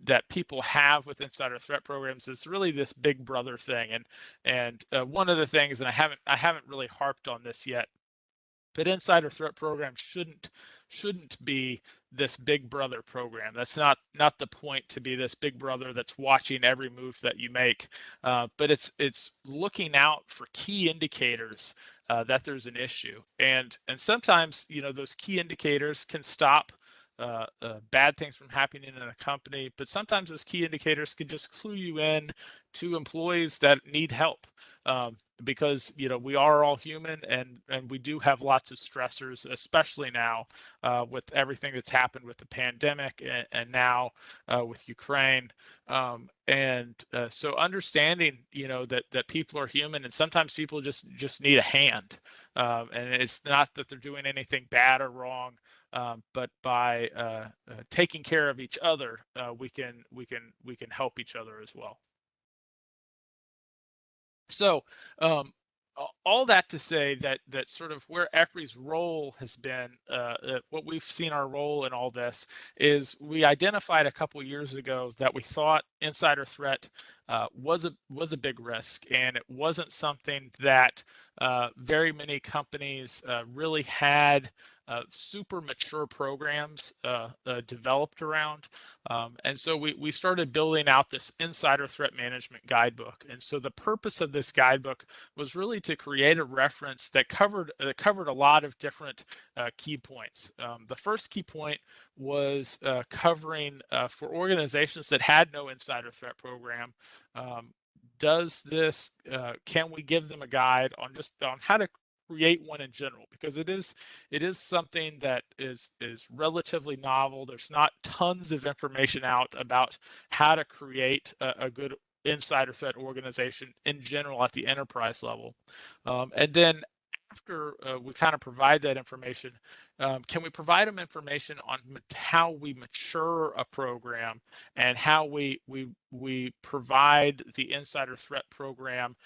that people have with insider threat programs, is really this big brother thing. And one of the things, and I haven't really harped on this yet, but insider threat programs shouldn't be this big brother program. That's not the point, to be this big brother that's watching every move that you make. But it's looking out for key indicators that there's an issue. And sometimes, those key indicators can stop bad things from happening in a company, but sometimes those key indicators can just clue you in to employees that need help, because we are all human, and we do have lots of stressors, especially now with everything that's happened with the pandemic and now with Ukraine. So understanding that people are human, and sometimes people just need a hand. And it's not that they're doing anything bad or wrong, but by taking care of each other, we can help each other as well. So all that to say that sort of where EPRI's role has been, what we've seen our role in all this is we identified a couple years ago that we thought insider threat was a big risk, and it wasn't something that very many companies really had super mature programs developed around. And so we started building out this insider threat management guidebook. And so the purpose of this guidebook was really to create a reference that covered a lot of different key points. The first key point was covering for organizations that had no insider threat program. Can we give them a guide on how to create one in general, because it is something that is relatively novel. There's not tons of information out about how to create a good insider threat organization in general at the enterprise level. And then after we kind of provide that information, can we provide them information on how we mature a program and how we provide the insider threat program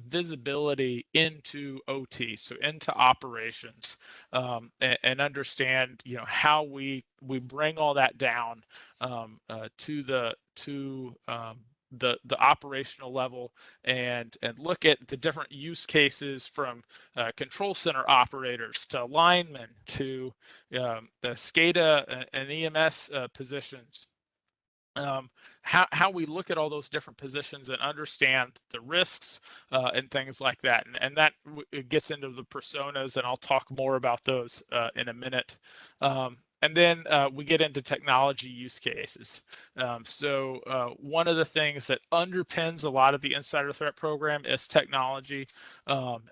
visibility into OT, so into operations, and understand how we bring all that down to the operational level, and look at the different use cases from control center operators to linemen to the SCADA and EMS positions. How we look at all those different positions and understand the risks and things like that, and that gets into the personas, and I'll talk more about those in a minute. And then we get into technology use cases. So one of the things that underpins a lot of the insider threat program is technology.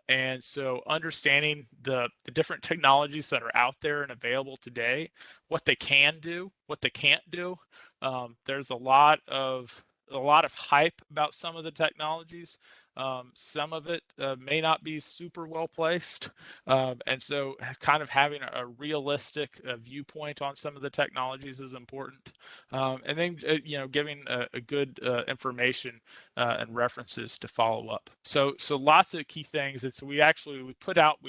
And so understanding the different technologies that are out there and available today, what they can do, what they can't do. There's a lot of hype about some of the technologies. Some of it may not be super well placed, and so kind of having a realistic viewpoint on some of the technologies is important. And then giving a good information and references to follow up. So lots of key things. And so we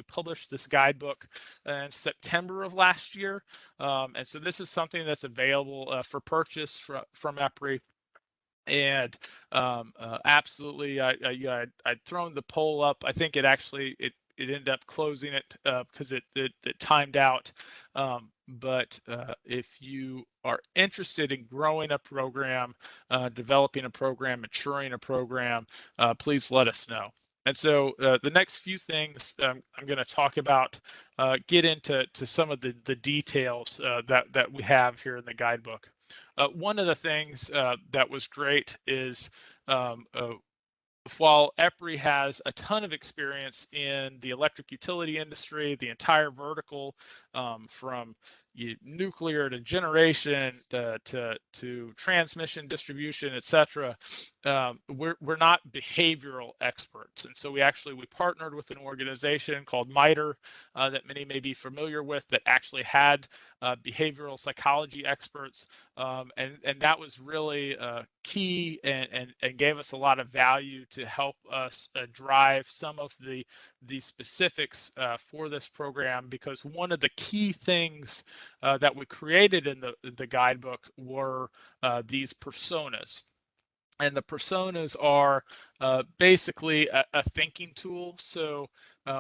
published this guidebook in September of last year, and so this is something that's available for purchase from EPRI. And absolutely, I'd thrown the poll up. I think it ended up closing it because it timed out. But if you are interested in growing a program, developing a program, maturing a program, please let us know. And so the next few things I'm going to talk about get into some of the details that we have here in the guidebook. One of the things that was great is while EPRI has a ton of experience in the electric utility industry, the entire vertical, from nuclear to generation to transmission, distribution, etc., we're not behavioral experts. And so we partnered with an organization called MITRE that many may be familiar with, that actually had behavioral psychology experts, and that was really key and gave us a lot of value to help us drive some of the specifics for this program, because one of the key things that we created in the guidebook were these personas. And the personas are basically a thinking tool. So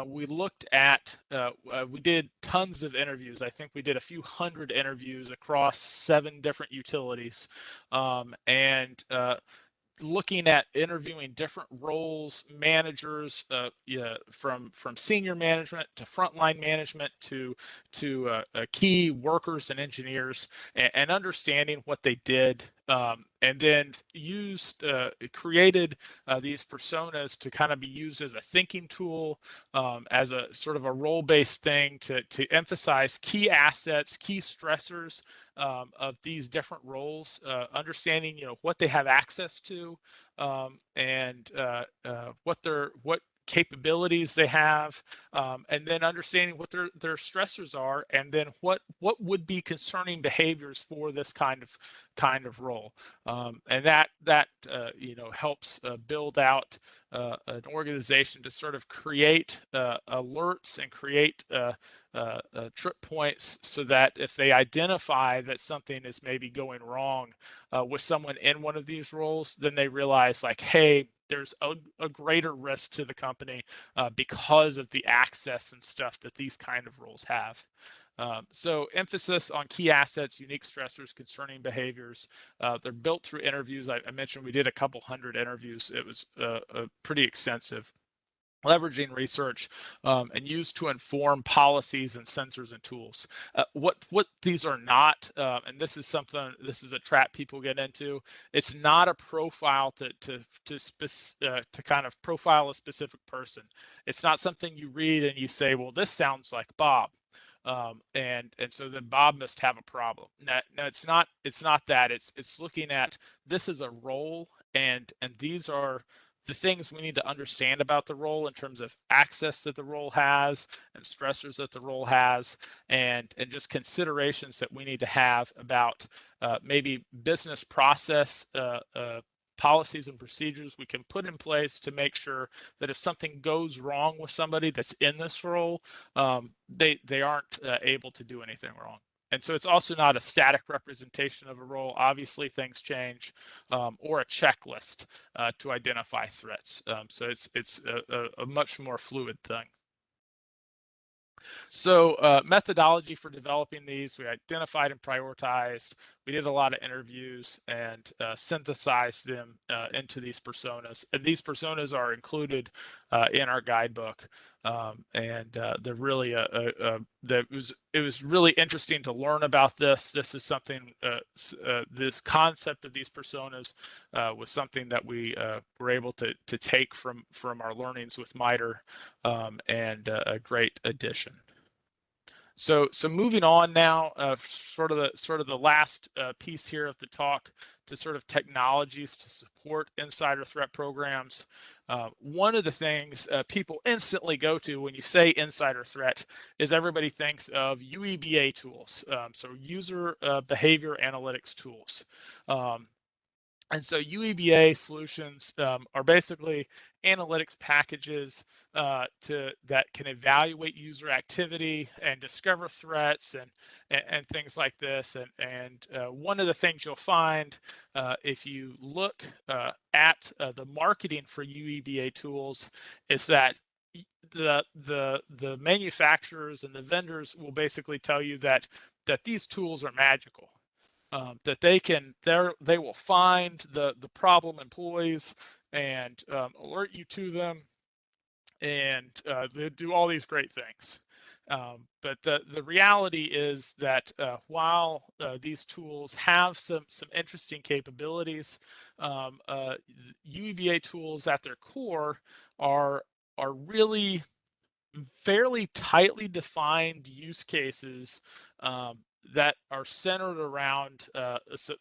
we looked at, we did tons of interviews. I think we did a few hundred interviews across 7 different utilities, and looking at interviewing different roles, managers, from senior management to frontline management to key workers and engineers, and understanding what they did, and then created these personas to kind of be used as a thinking tool, as a sort of a role-based thing to emphasize key assets, key stressors of these different roles, understanding what they have access to, and what capabilities they have, and then understanding what their stressors are, and then what would be concerning behaviors for this kind of role, and that helps build out an organization to sort of create alerts and create trip points, so that if they identify that something is maybe going wrong with someone in one of these roles, then they realize, like, hey, there's a greater risk to the company because of the access and stuff that these kind of roles have. So emphasis on key assets, unique stressors, concerning behaviors. They're built through interviews. I mentioned we did a couple hundred interviews. It was pretty extensive. Leveraging research and used to inform policies and sensors and tools. What these are not, and this is a trap people get into. It's not a profile to kind of profile a specific person. It's not something you read and you say, well, this sounds like Bob. And so then Bob must have a problem. No, it's not that. It's looking at, this is a role, and these are the things we need to understand about the role in terms of access that the role has and stressors that the role has, and just considerations that we need to have about maybe business process policies and procedures we can put in place to make sure that if something goes wrong with somebody that's in this role, they aren't able to do anything wrong. And so it's also not a static representation of a role. Obviously, things change, or a checklist to identify threats. So it's a much more fluid thing. So methodology for developing these, we identified and prioritized. We did a lot of interviews and synthesized them into these personas. And these personas are included in our guidebook. And they're really it was really interesting to learn about this. This is something, this concept of these personas was something that we were able to take from our learnings with MITRE, and a great addition. So moving on now, sort of the last piece here of the talk, to sort of technologies to support insider threat programs. One of the things people instantly go to when you say insider threat is everybody thinks of UEBA tools, so user behavior analytics tools. And so UEBA solutions are basically analytics packages that can evaluate user activity and discover threats and things like this. And one of the things you'll find if you look at the marketing for UEBA tools is that the manufacturers and the vendors will basically tell you that these tools are magical. That they will find the problem employees and alert you to them, and they do all these great things. But the reality is that while these tools have some interesting capabilities, UEBA tools at their core are really fairly tightly defined use cases that are centered around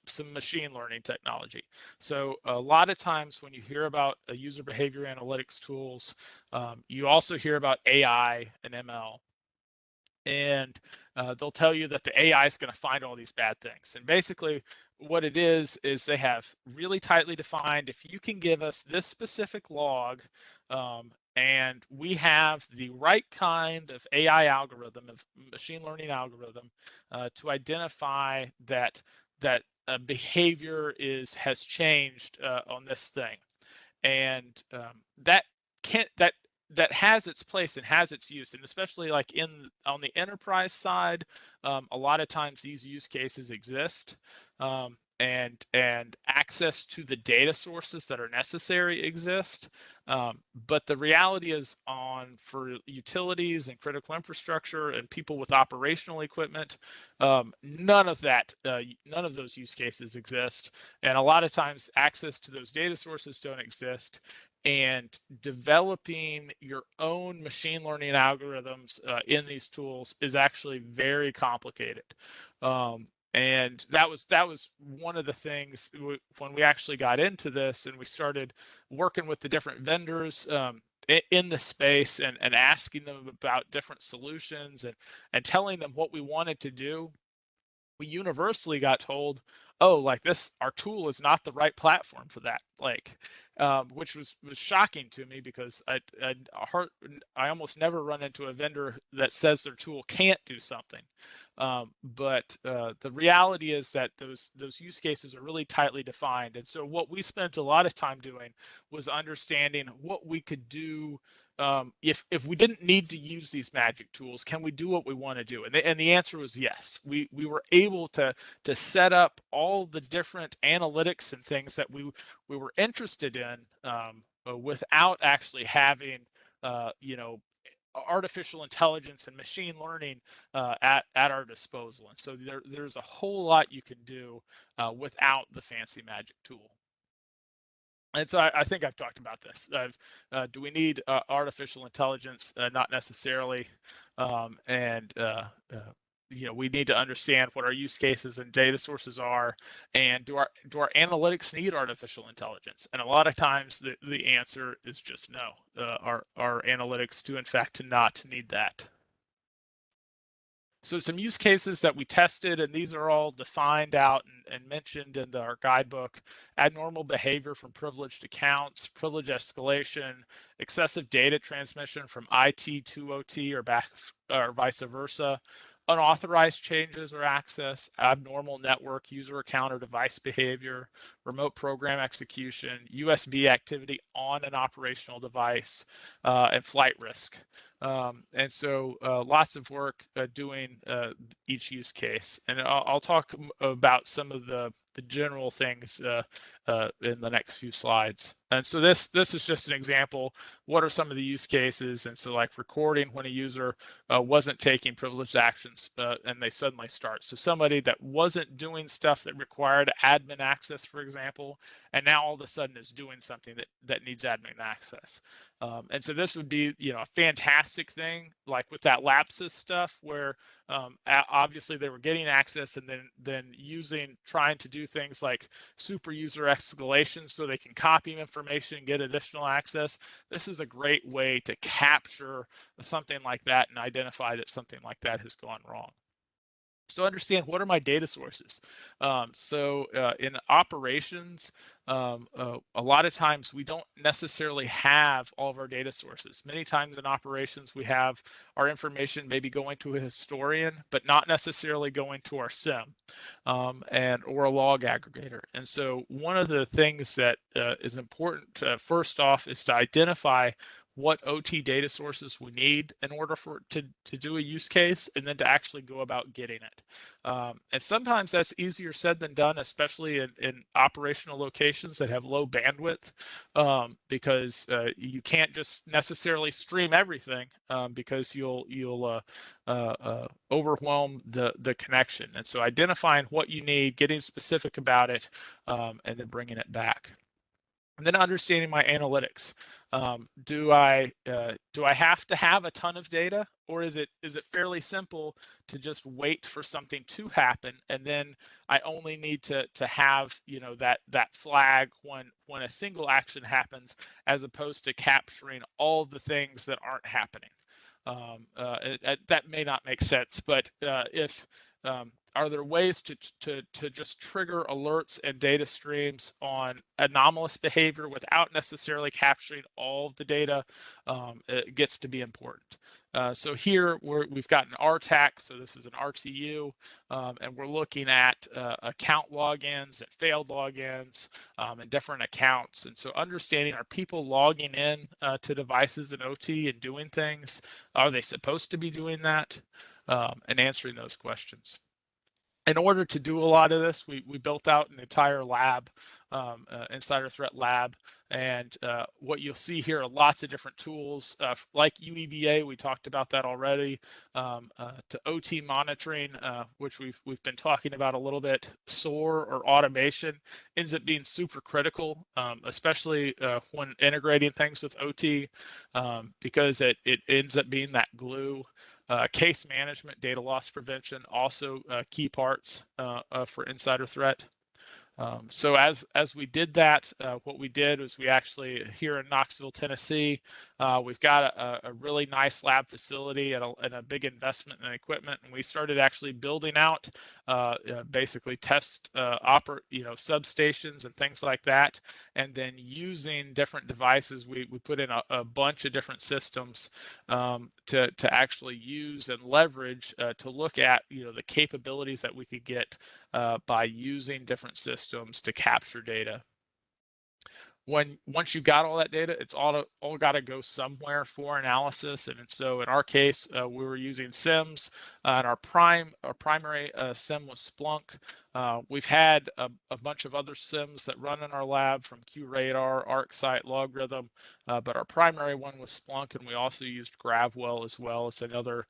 some machine learning technology. So a lot of times when you hear about user behavior analytics tools, you also hear about AI and ML. And they'll tell you that the AI is going to find all these bad things. And basically what it is they have really tightly defined, if you can give us this specific log, and we have the right kind of AI algorithm, of machine learning algorithm, to identify that behavior has changed on this thing, and that has its place and has its use, and especially like on the enterprise side, a lot of times these use cases exist, and access to the data sources that are necessary exist. But the reality is, for utilities and critical infrastructure and people with operational equipment, none of those use cases exist, and a lot of times access to those data sources don't exist. And developing your own machine learning algorithms in these tools is actually very complicated. And that was one of the things when we actually got into this and we started working with the different vendors. in the space and asking them about different solutions and telling them what we wanted to do, we universally got told, oh, like this, our tool is not the right platform for that, like, which was shocking to me, because I almost never run into a vendor that says their tool can't do something. But the reality is that those use cases are really tightly defined. And so what we spent a lot of time doing was understanding what we could do. If we didn't need to use these magic tools, can we do what we want to do? And the answer was yes. We were able to set up all the different analytics and things that we were interested in, without actually having artificial intelligence and machine learning at our disposal. And so there's a whole lot you can do without the fancy magic tool. And so I think I've talked about this. Do we need artificial intelligence? Not necessarily. We need to understand what our use cases and data sources are, and do our analytics need artificial intelligence? And a lot of times the answer is just no. Our analytics do in fact not need that. So some use cases that we tested, and these are all defined out and mentioned in our guidebook: abnormal behavior from privileged accounts, privilege escalation, excessive data transmission from IT to OT or vice versa, unauthorized changes or access, abnormal network, user account or device behavior, remote program execution, USB activity on an operational device, and flight risk. And so lots of work doing each use case. And I'll talk about some of the general things in the next few slides. And so this is just an example. What are some of the use cases? And so, like, recording when a user wasn't taking privileged actions and they suddenly start. So somebody that wasn't doing stuff that required admin access, for example, and now all of a sudden is doing something that needs admin access. And so this would be, a fantastic thing, like with that lapses stuff, where obviously they were getting access and then trying to do things like super user escalation so they can copy information and get additional access. This is a great way to capture something like that and identify that something like that has gone wrong. So understand, what are my data sources? In operations, a lot of times we don't necessarily have all of our data sources. Many times in operations, we have our information maybe going to a historian, but not necessarily going to our SIM or a log aggregator. And so one of the things that is important first off is to identify what OT data sources we need in order to do a use case, and then to actually go about getting it. And sometimes that's easier said than done, especially in operational locations that have low bandwidth, because you can't just necessarily stream everything because you'll overwhelm the connection. And so identifying what you need, getting specific about it, and then bringing it back. And then understanding my analytics. Do I have to have a ton of data, or is it fairly simple to just wait for something to happen, and then I only need to have that flag when a single action happens, as opposed to capturing all the things that aren't happening? That may not make sense, but are there ways to just trigger alerts and data streams on anomalous behavior without necessarily capturing all of the data? It gets to be important. So here we've got an RTAC, so this is an RTU, and we're looking at account logins and failed logins and different accounts. And so understanding, are people logging in to devices in OT and doing things? Are they supposed to be doing that? And answering those questions. In order to do a lot of this, we built out an entire lab, Insider Threat Lab, and what you'll see here are lots of different tools, like UEBA, we talked about that already, to OT monitoring, which we've been talking about a little bit. SOAR, or automation, ends up being super critical, especially when integrating things with OT, because it ends up being that glue. Case management, data loss prevention, also key parts for insider threat. So as we did that, what we did was we actually, here in Knoxville, Tennessee, We've got a really nice lab facility and a big investment in equipment, and we started actually building out basically test substations and things like that, and then using different devices. We put in a bunch of different systems to actually use and leverage to look at the capabilities that we could get by using different systems to capture data. Once you got all that data, it's all got to go somewhere for analysis. And so in our case, we were using SIMs, and our primary SIM was Splunk. We've had a bunch of other SIMs that run in our lab, from QRadar, ArcSight, Logarithm, but our primary one was Splunk, and we also used Gravwell as well as another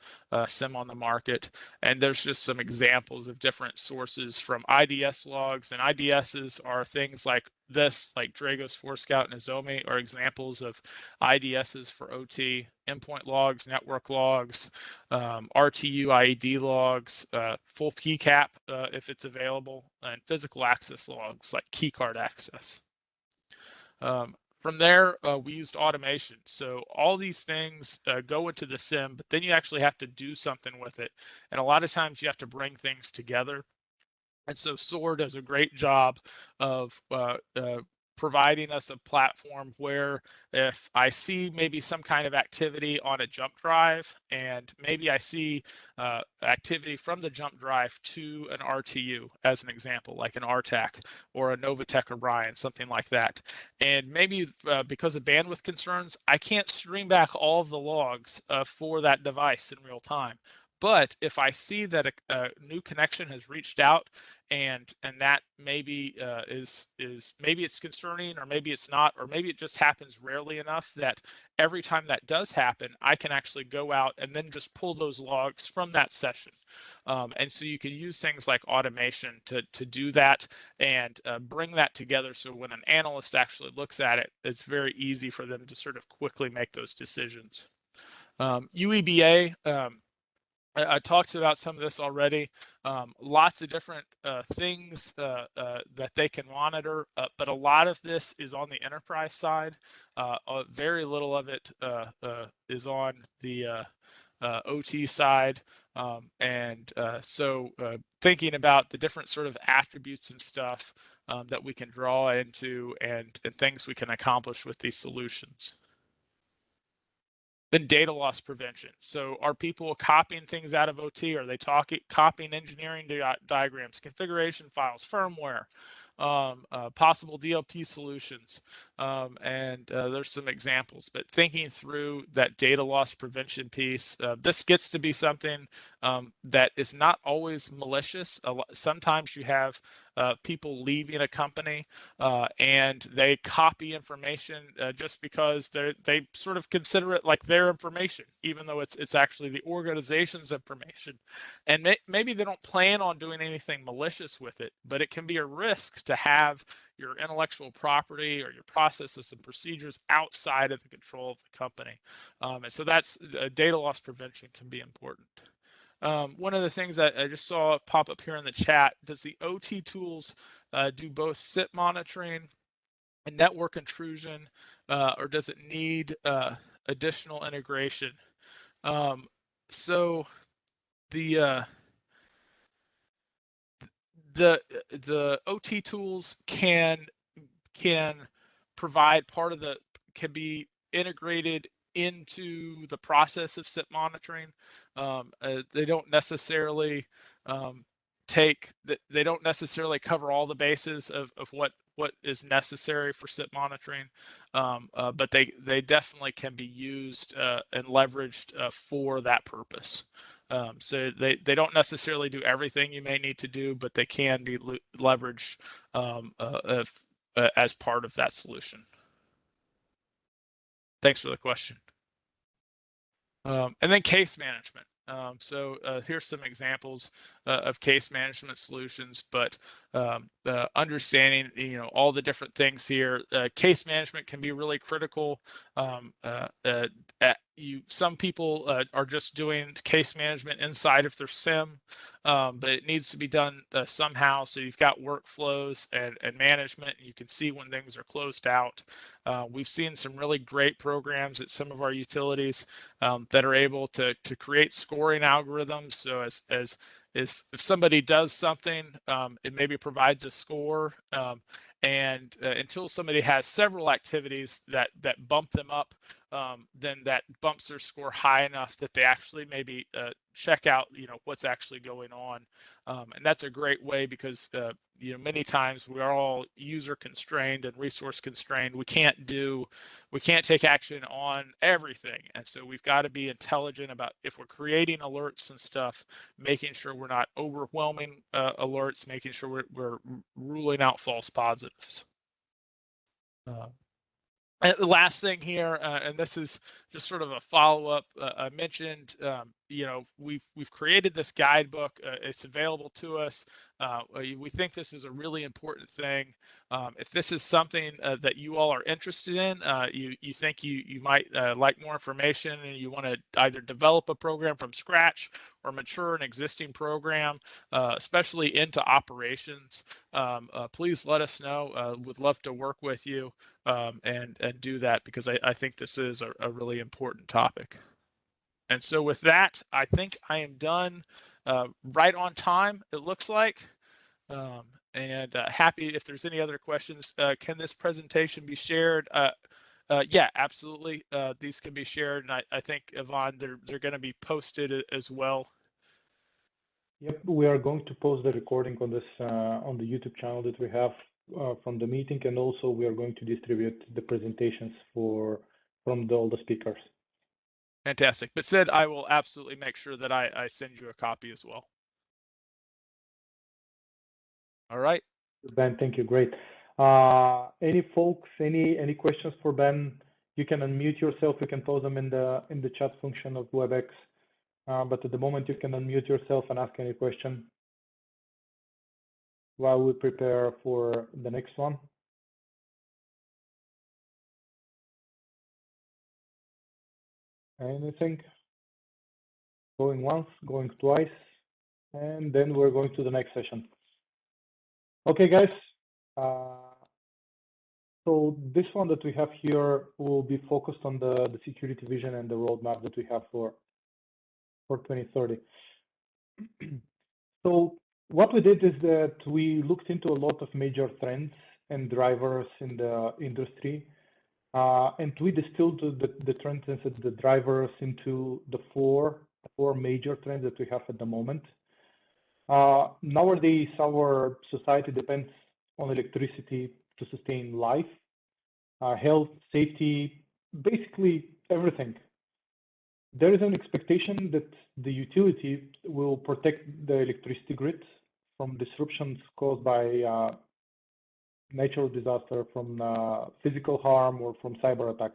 SIM on the market. And there's just some examples of different sources from IDS logs, and IDSs are things like this, like Dragos, Forescout, and Nozomi are examples of IDSs for OT. Endpoint logs, network logs, RTU IED logs, full PCAP if it's available, and physical access logs like keycard access. From there, we used automation. So all these things go into the SIM, but then you actually have to do something with it. And a lot of times you have to bring things together. And so SOAR does a great job of providing us a platform where if I see maybe some kind of activity on a jump drive, and maybe I see activity from the jump drive to an RTU, as an example, like an RTAC or a Novatech Orion, something like that. And maybe because of bandwidth concerns, I can't stream back all of the logs for that device in real time. But if I see that a new connection has reached out, and that maybe is maybe it's concerning, or maybe it's not, or maybe it just happens rarely enough that every time that does happen, I can actually go out and then just pull those logs from that session. And so you can use things like automation to do that and bring that together. So when an analyst actually looks at it, it's very easy for them to sort of quickly make those decisions. UEBA. I talked about some of this already. Lots of different things that they can monitor, but a lot of this is on the enterprise side. Very little of it is on the OT side. So thinking about the different sort of attributes and stuff that we can draw into, and things we can accomplish with these solutions. Then data loss prevention. So are people copying things out of OT? Are they copying engineering diagrams, configuration files, firmware, possible DLP solutions? And there's some examples, but thinking through that data loss prevention piece, this gets to be something that is not always malicious. Sometimes you have people leaving a company and they copy information just because they sort of consider it like their information, even though it's actually the organization's information. And maybe they don't plan on doing anything malicious with it, but it can be a risk to have your intellectual property or your processes and procedures outside of the control of the company. And so that's data loss prevention can be important. One of the things that I just saw pop up here in the chat, does the OT tools do both SIP monitoring and network intrusion, or does it need additional integration? So the OT tools can provide can be integrated into the process of SIP monitoring. They don't necessarily they don't necessarily cover all the bases of what is necessary for SIP monitoring, but they definitely can be used and leveraged for that purpose. So they don't necessarily do everything you may need to do, but they can be leveraged as part of that solution. Thanks for the question. And then case management. So here's some examples. of case management solutions, but understanding all the different things here. Case management can be really critical. Some people are just doing case management inside of their SIM, but it needs to be done somehow. So you've got workflows and management, and you can see when things are closed out. We've seen some really great programs at some of our utilities that are able to create scoring algorithms. So as if somebody does something, it maybe provides a score, and until somebody has several activities that bump them up, then that bumps their score high enough that they actually maybe check out what's actually going on, and that's a great way because many times we are all user constrained and resource constrained. We can't take action on everything, and so we've got to be intelligent about, if we're creating alerts and stuff, making sure we're not overwhelming alerts, making sure we're ruling out false positives. And the last thing here, and this is just sort of a follow-up. I mentioned, we've created this guidebook. It's available to us. We think this is a really important thing. If this is something that you all are interested in, you think you might like more information, and you want to either develop a program from scratch or mature an existing program, especially into operations, please let us know. Would love to work with you and do that, because I think this is a really important topic. And so with that, I think I am done right on time, it looks like. And happy if there's any other questions. Can this presentation be shared? Yeah, absolutely. These can be shared, and I think, Yvonne, they're going to be posted as well. Yep, we are going to post the recording on this on the YouTube channel that we have from the meeting, and also we are going to distribute the presentations from all the speakers. Fantastic. But Sid, I will absolutely make sure that I send you a copy as well. All right. Ben, thank you. Great. Any folks, any questions for Ben? You can unmute yourself. You can post them in the chat function of WebEx. But at the moment, you can unmute yourself and ask any question while we prepare for the next one. Anything? Going once, going twice, and then we're going to the next session. Okay, guys. So this one that we have here will be focused on the security vision and the roadmap that we have for 2030. So what we did is that we looked into a lot of major trends and drivers in the industry, and we distilled the trends and the drivers into the four major trends that we have at the moment. Nowadays, our society depends on electricity to sustain life, health, safety, basically everything. There is an expectation that the utility will protect the electricity grid from disruptions caused by natural disaster, from physical harm, or from cyber attack.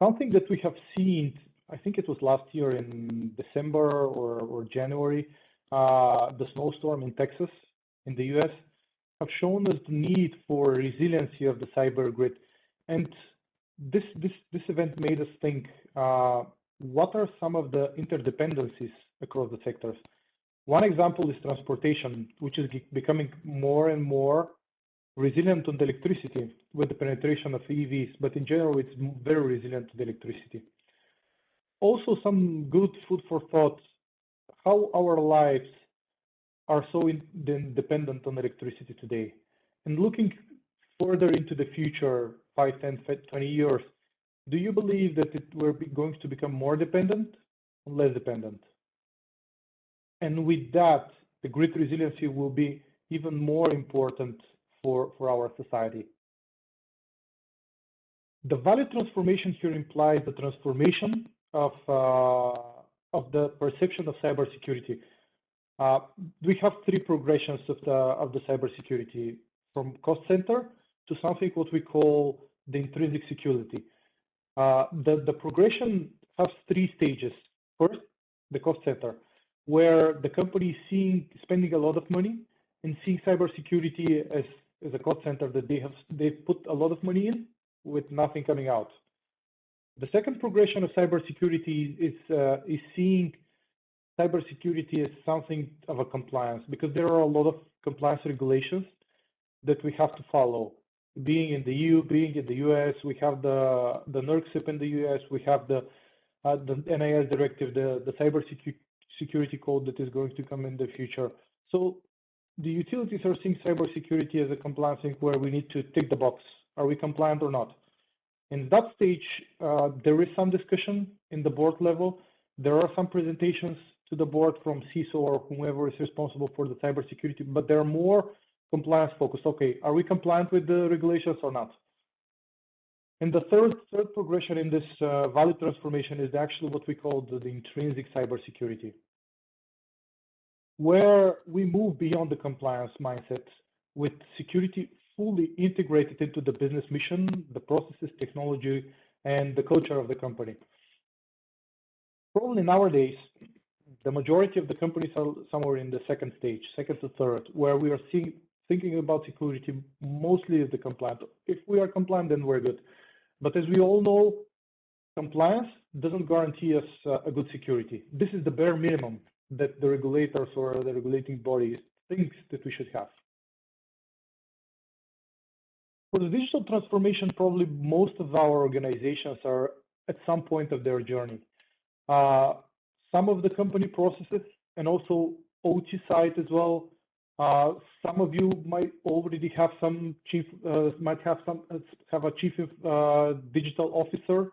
Something that we have seen, I think it was last year in December or January, the snowstorm in Texas, in the US, have shown us the need for resiliency of the cyber grid. And this event made us think, what are some of the interdependencies across the sectors? One example is transportation, which is becoming more and more resilient on the electricity with the penetration of EVs, but in general, it's very resilient to the electricity. Also, some good food for thought, how our lives are so dependent on electricity today. And looking further into the future, 5, 10, 20 years, do you believe that we're going to become more dependent or less dependent? And with that, the grid resiliency will be even more important for our society. The value transformation here implies the transformation of the perception of cybersecurity. We have three progressions of the cybersecurity, from cost center to something what we call the intrinsic security. The progression has three stages. First, the cost center. where the company is spending a lot of money and seeing cybersecurity as a cost center that they put a lot of money in with nothing coming out. The second progression of cybersecurity is seeing cybersecurity as something of a compliance, because there are a lot of compliance regulations that we have to follow. Being in the EU, being in the US, we have the NERC in the US, we have the NIS directive, the cybersecurity code that is going to come in the future. So the utilities are seeing cybersecurity as a compliance thing where we need to tick the box. Are we compliant or not? In that stage, there is some discussion in the board level. There are some presentations to the board from CISO or whomever is responsible for the cybersecurity, but they're more compliance focused. Okay, are we compliant with the regulations or not? And the third progression in this value transformation is actually what we call the intrinsic cybersecurity, where we move beyond the compliance mindset with security fully integrated into the business mission, the processes, technology, and the culture of the company. Probably nowadays, the majority of the companies are somewhere in the second stage, second to third, where we are thinking about security mostly as the compliant. If we are compliant, then we're good. But as we all know, compliance doesn't guarantee us a good security. This is the bare minimum that the regulators or the regulating bodies thinks that we should have. For the digital transformation, probably most of our organizations are at some point of their journey. Some of the company processes and also OT side as well. Some of you might already have some have a chief digital officer,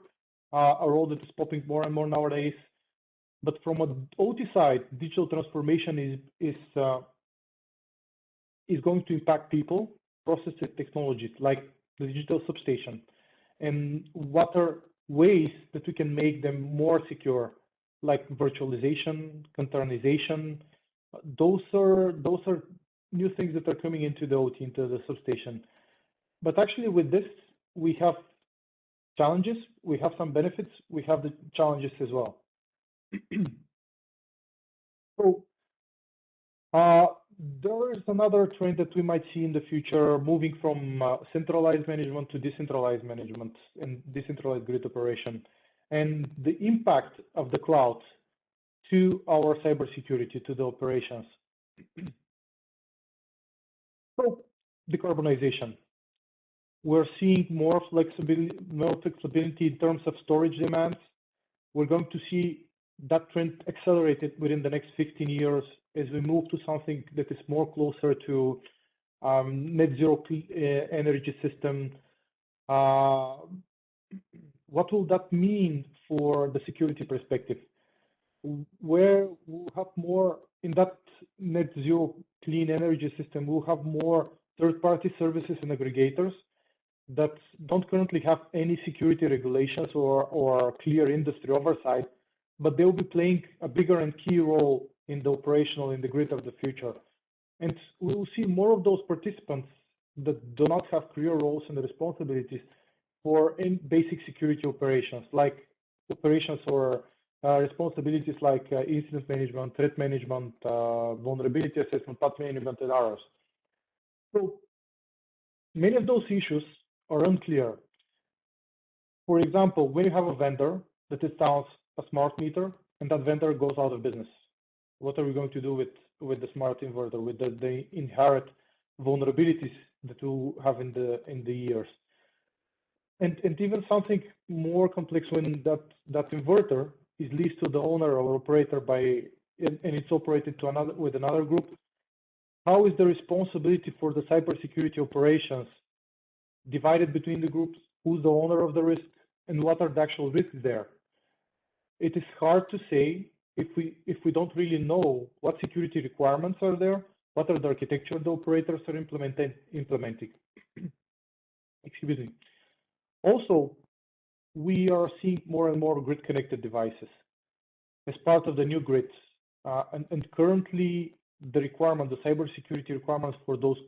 a role that is popping more and more nowadays. But from an OT side, digital transformation is going to impact people, processes, technologies like the digital substation, and what are ways that we can make them more secure, like virtualization, containerization. Those are new things that are coming into the OT, into the substation. But actually with this, we have challenges, we have some benefits, we have the challenges as well. So there is another trend that we might see in the future, moving from centralized management to decentralized management and decentralized grid operation, and the impact of the cloud to our cybersecurity, to the operations. So decarbonization. We're seeing more flexibility in terms of storage demands. We're going to see that trend accelerated within the next 15 years as we move to something that is more closer to net zero energy system. What will that mean for the security perspective? Where we'll have more in that net zero clean energy system, we'll have more third-party services and aggregators that don't currently have any security regulations or clear industry oversight, but they'll be playing a bigger and key role in the operational, in the grid of the future. And we'll see more of those participants that do not have clear roles and responsibilities for basic security operations, like operations or responsibilities like incident management, threat management, vulnerability assessment, path management, and others. So many of those issues are unclear. For example, when you have a vendor that installs a smart meter and that vendor goes out of business, what are we going to do with the smart inverter, with the inherent vulnerabilities that we'll have in the years? And even something more complex, when that inverter is leased to the owner or operator and it's operated with another group, how is the responsibility for the cybersecurity operations divided between the groups? Who's the owner of the risk, and what are the actual risks there? It is hard to say if we don't really know what security requirements are there, what are the architecture the operators are implementing. Excuse me. Also, we are seeing more and more grid-connected devices as part of the new grids. And currently, the cybersecurity requirements for those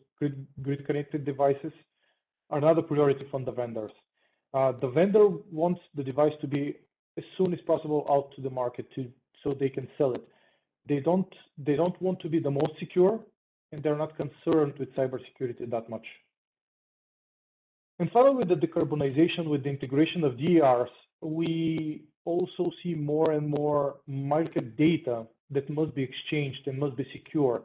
grid-connected devices are not a priority from the vendors. The vendor wants the device to be as soon as possible out to the market so they can sell it. They don't want to be the most secure, and they're not concerned with cybersecurity that much. And finally, with the decarbonization, with the integration of DERs, we also see more and more market data that must be exchanged and must be secured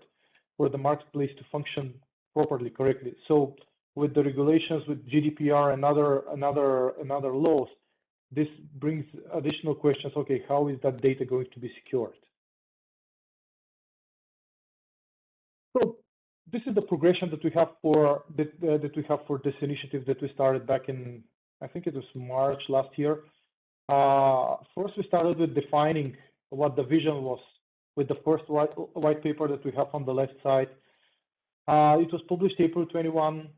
for the marketplace to function properly, correctly. So with the regulations, with GDPR and other laws, this brings additional questions. Okay, how is that data going to be secured? So this is the progression that we have for this initiative that we started back in, I think it was March last year. First, we started with defining what the vision was with the first white paper that we have on the left side. It was published April 21.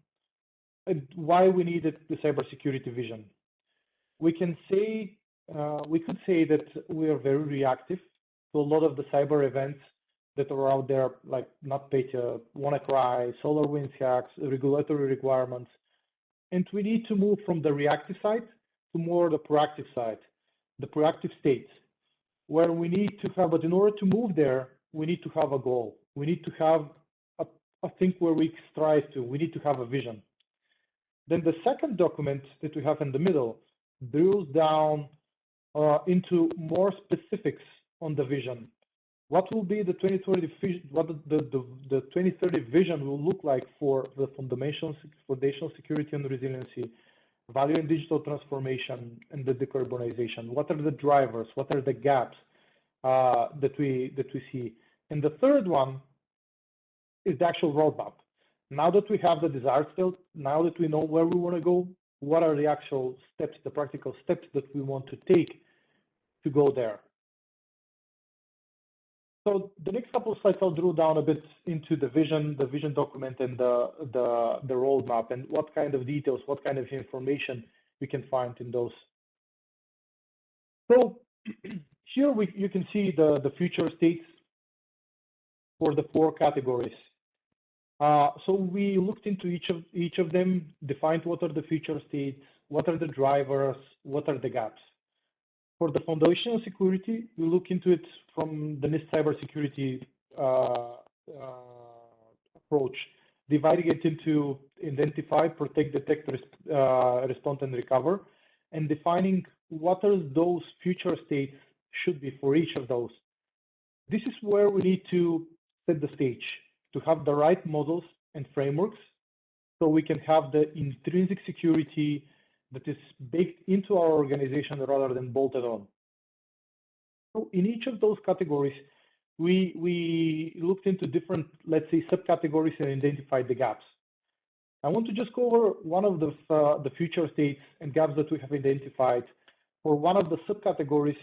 And why we needed the cybersecurity vision. We could say that we are very reactive to a lot of the cyber events that are out there, like NotPetya, WannaCry, SolarWinds hacks, regulatory requirements. And we need to move from the reactive side to more the proactive side, the proactive state, where we need to have, but in order to move there, we need to have a goal. We need to have a thing where we strive to. We need to have a vision. Then the second document that we have in the middle drills down into more specifics on the vision. What will be the 2030 vision? What the 2030 vision will look like for the foundational security and resiliency, value and digital transformation, and the decarbonization? What are the drivers? What are the gaps that we see? And the third one is the actual roadmap. Now that we have the desired state, now that we know where we want to go, what are the actual steps, the practical steps that we want to take to go there? So the next couple of slides, I'll drill down a bit into the vision document and the roadmap, and what kind of details, what kind of information we can find in those. So here you can see the future states for the 4 categories. So we looked into each of them, defined what are the future states, what are the drivers, what are the gaps. For the foundational security, we look into it from the NIST cybersecurity approach, dividing it into identify, protect, detect, respond, and recover, and defining what are those future states should be for each of those. This is where we need to set the stage to have the right models and frameworks so we can have the intrinsic security that is baked into our organization rather than bolted on. So in each of those categories, we looked into different, let's say, subcategories and identified the gaps. I want to just go over one of the future states and gaps that we have identified for one of the subcategories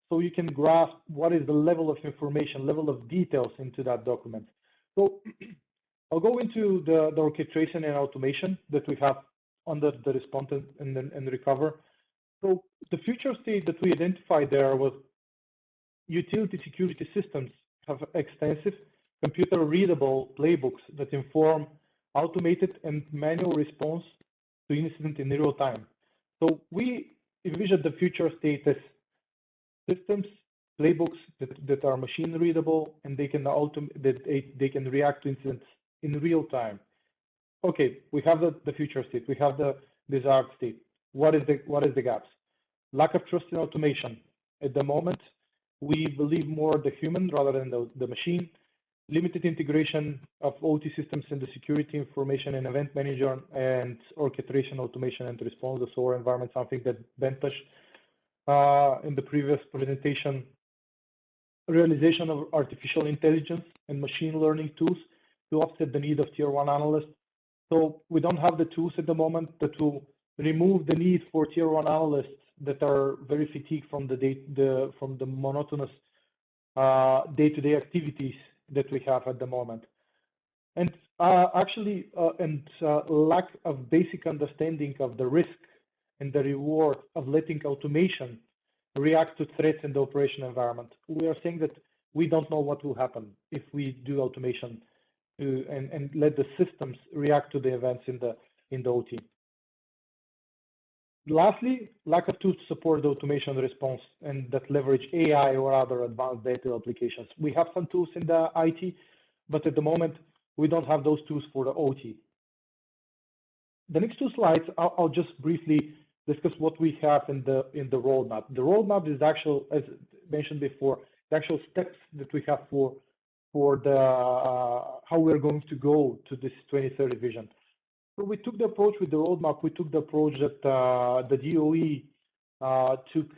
so you can grasp what is the level of information, level of details into that document. So I'll go into the orchestration and automation that we have under the respond and recover. So the future state that we identified there was utility security systems have extensive computer readable playbooks that inform automated and manual response to incident in real time. So we envision the future state as systems, playbooks that are machine readable, and they can they can react to incidents in real time. Okay, we have the future state, we have the desired state. What is the gaps? Lack of trust in automation. At the moment, we believe more the human rather than the machine. Limited integration of OT systems in the security information and event manager and orchestration, automation, and response, the SOAR environment, something that Ben touched in the previous presentation. Realization of artificial intelligence and machine learning tools to offset the need of tier 1 analysts. So we don't have the tools at the moment that will remove the need for tier 1 analysts that are very fatigued from the monotonous day-to-day activities that we have at the moment. And lack of basic understanding of the risk and the reward of letting automation react to threats in the operation environment. We are saying that we don't know what will happen if we do automation and let the systems react to the events in the OT. Lastly, lack of tools to support the automation response and that leverage AI or other advanced data applications. We have some tools in the IT, but at the moment, we don't have those tools for the OT. The next two slides, I'll just briefly discuss what we have in the roadmap. The roadmap is actual, as mentioned before, the actual steps that we have for the how we're going to go to this 2030 vision. So we took the approach with the roadmap. We took the approach that the DOE took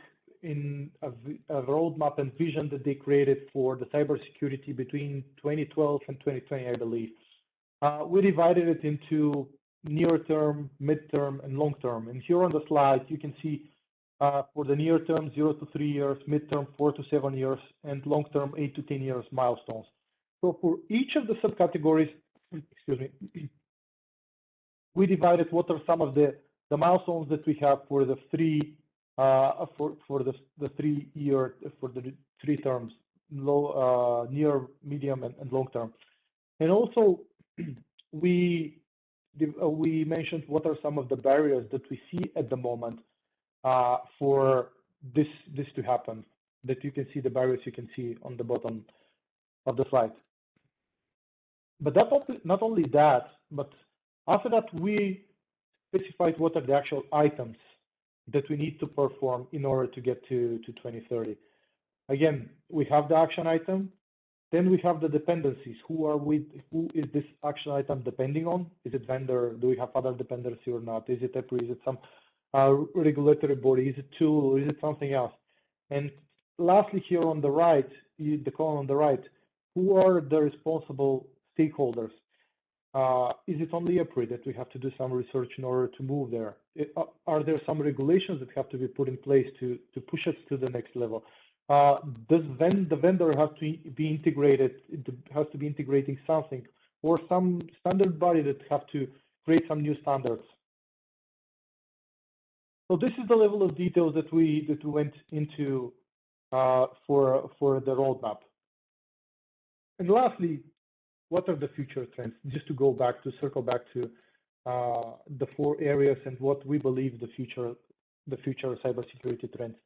in a roadmap and vision that they created for the cybersecurity between 2012 and 2020, I believe. We divided it into near term, midterm, and long term. And here on the slide, you can see for the near term, 0 to 3 years, midterm, 4 to 7 years, and long term, 8 to 10 years milestones. So for each of the subcategories, excuse me, we divided what are some of the milestones that we have for the three for the 3 year for the 3 terms, low, near, medium, and long term. And also we mentioned what are some of the barriers that we see at the moment for this to happen. That you can see the barriers you can see on the bottom of the slide. But not only that, but after that, we specified what are the actual items that we need to perform in order to get to 2030. Again, we have the action item, then we have the dependencies. Who is this action item depending on? Is it vendor? Do we have other dependency or not? Is it EPRI? Is it some regulatory body? Is it tool? Or is it something else? And lastly, here on the right, the column on the right, who are the responsible stakeholders? Is it only EPRI that we have to do some research in order to move there? Are there some regulations that have to be put in place to push us to the next level? Does the vendor have to be integrated, has to be integrating something, or some standard body that have to create some new standards? So this is the level of details that we went into for the roadmap. And lastly, what are the future trends? Just to circle back to the 4 areas and what we believe the future cybersecurity trends.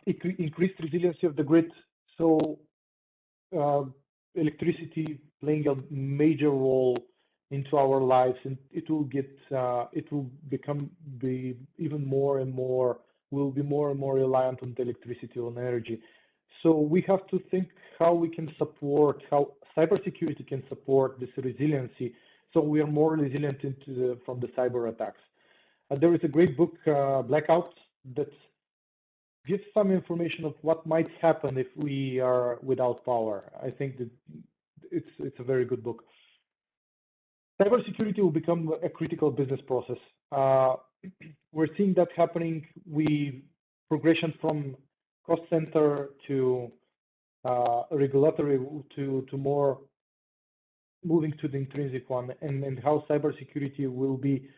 Increased resiliency of the grid. So electricity playing a major role into our lives, and it will be even more and more, will be more and more reliant on the electricity, on energy. So we have to think how we can support, how cybersecurity can support this resiliency, so we are more resilient from the cyber attacks. There is a great book, Blackouts, that gives some information of what might happen if we are without power. I think that it's a very good book. Cybersecurity will become a critical business process. We're seeing that happening. Progression from cost center to regulatory to more moving to the intrinsic one, and how cybersecurity will be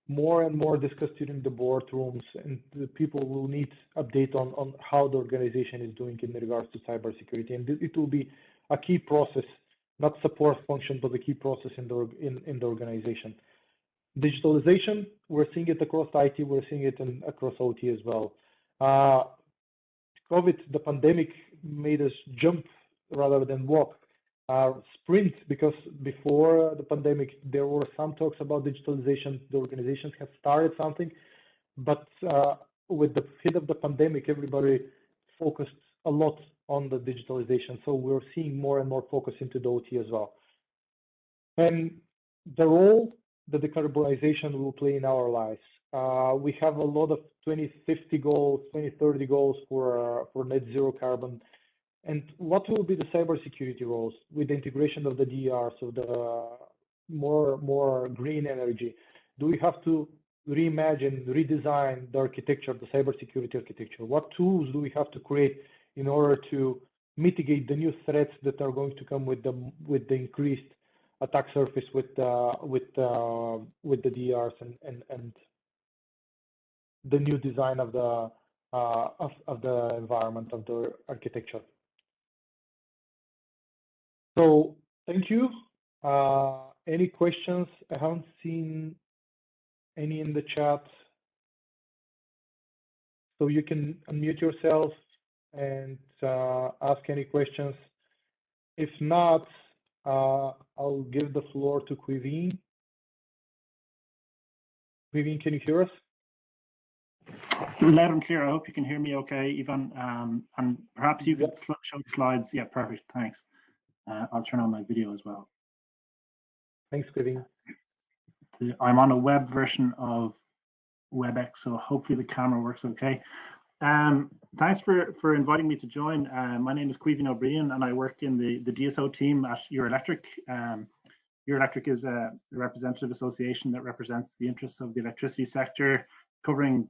more and more discussed in the boardrooms, and the people will need update on how the organization is doing in regards to cybersecurity, and it will be a key process, not support function, but a key process in the organization. Digitalization, we're seeing it across IT, we're seeing it across OT as well. COVID, the pandemic, made us jump rather than walk. Sprint, because before the pandemic, there were some talks about digitalization. The organizations have started something, but with the hit of the pandemic, everybody focused a lot on the digitalization. So we're seeing more and more focus into the OT as well. And the role that decarbonization will play in our lives. We have a lot of 2050 goals, 2030 goals for net zero carbon. And what will be the cybersecurity roles with the integration of the DER, so the more green energy? Do we have to reimagine, redesign the architecture, the cybersecurity architecture? What tools do we have to create in order to mitigate the new threats that are going to come with the increased attack surface with the DERs and the new design of the environment, of the architecture? So thank you. Any questions? I haven't seen any in the chat. so you can unmute yourself and ask any questions. If not, I'll give the floor to Quiveen. Quiveen, can you hear us? Loud and clear. I hope you can hear me okay, Ivan. And perhaps you could show the slides. Yeah, perfect. Thanks. I'll turn on my video as well. Thanks, Quiveen. I'm on a web version of WebEx, so hopefully the camera works okay. Thanks for inviting me to join. My name is Quiveen O'Brien, and I work in the DSO team at Eurelectric. Eurelectric is a representative association that represents the interests of the electricity sector, covering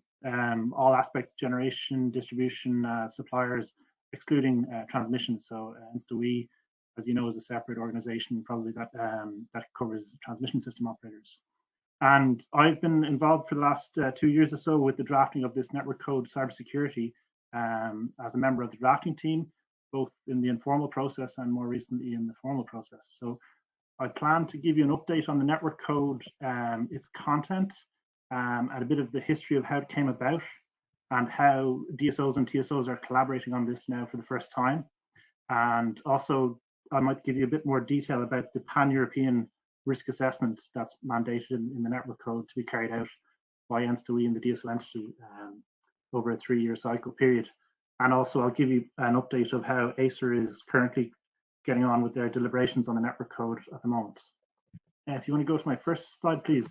all aspects: generation, distribution, suppliers, excluding transmission. So we, as you know, is a separate organization, probably that covers transmission system operators. And I've been involved for the last 2 years or so with the drafting of this network code cybersecurity as a member of the drafting team, both in the informal process and more recently in the formal process. So I plan to give you an update on the network code, its content, and a bit of the history of how it came about and how DSOs and TSOs are collaborating on this now for the first time. And also, I might give you a bit more detail about the pan-European risk assessment that's mandated in the network code to be carried out by ENSTOE and the DSO entity over a 3-year cycle period. And also, I'll give you an update of how Acer is currently getting on with their deliberations on the network code at the moment. If you want to go to my first slide, please.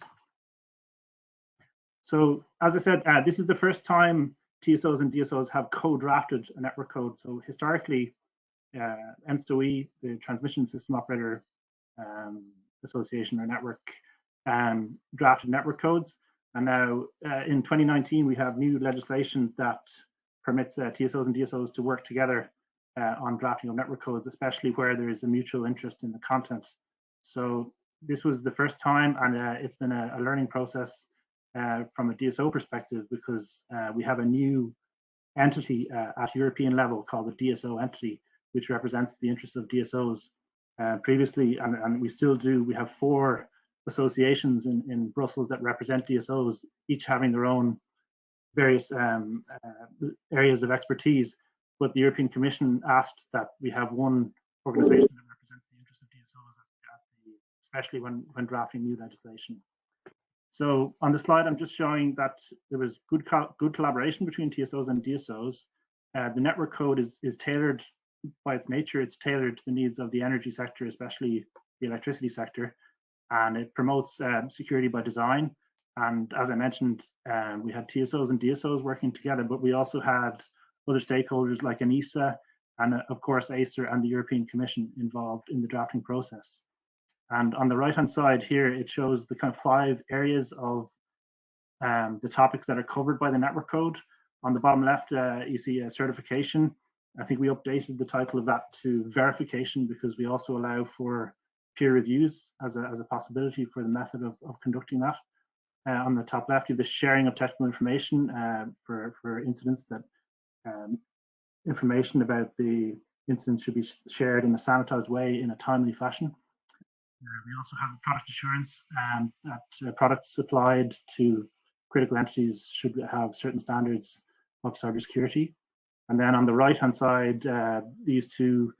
So, as I said, this is the first time TSOs and DSOs have co-drafted a network code. So historically, ENSTOE, the transmission system operator association or network, drafted network codes. And now in 2019, we have new legislation that permits TSOs and DSOs to work together on drafting of network codes, especially where there is a mutual interest in the content. So this was the first time, and it's been a learning process from a DSO perspective, because we have a new entity at European level called the DSO entity, which represents the interests of DSOs. Previously, and we still do, we have 4 associations in Brussels that represent DSOs, each having their own various areas of expertise. But the European Commission asked that we have one organization that represents the interests of DSOs, especially when drafting new legislation. So on the slide, I'm just showing that there was good collaboration between TSOs and DSOs. The network code is tailored. By its nature, it's tailored to the needs of the energy sector, especially the electricity sector, and it promotes security by design. And as I mentioned, we had TSOs and DSOs working together, but we also had other stakeholders like ENISA and, of course, Acer and the European Commission involved in the drafting process. And on the right-hand side here, it shows the kind of 5 areas of the topics that are covered by the network code. On the bottom left, you see certification. I think we updated the title of that to verification, because we also allow for peer reviews as a possibility for the method of conducting that. On the top left, you have the sharing of technical information for incidents that information about the incidents should be shared in a sanitized way in a timely fashion. We also have product assurance that products supplied to critical entities should have certain standards of cybersecurity. And then on the right-hand side, these 2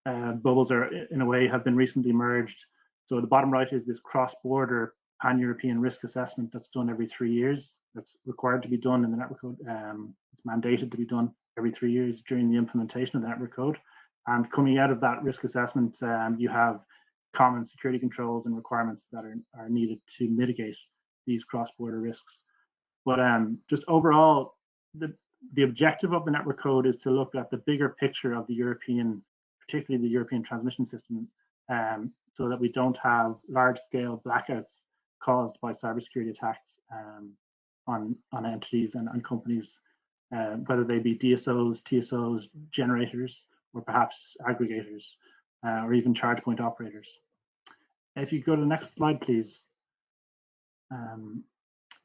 bubbles are, in a way, have been recently merged. So the bottom right is this cross-border pan-European risk assessment that's done every 3 years. That's required to be done in the network code. It's mandated to be done every 3 years during the implementation of the network code. And coming out of that risk assessment, you have common security controls and requirements that are needed to mitigate these cross-border risks. But just overall, the objective of the network code is to look at the bigger picture of the European, particularly the European transmission system, so that we don't have large-scale blackouts caused by cybersecurity attacks on entities and companies, whether they be DSOs, TSOs, generators, or perhaps aggregators, or even charge point operators. If you go to the next slide, please.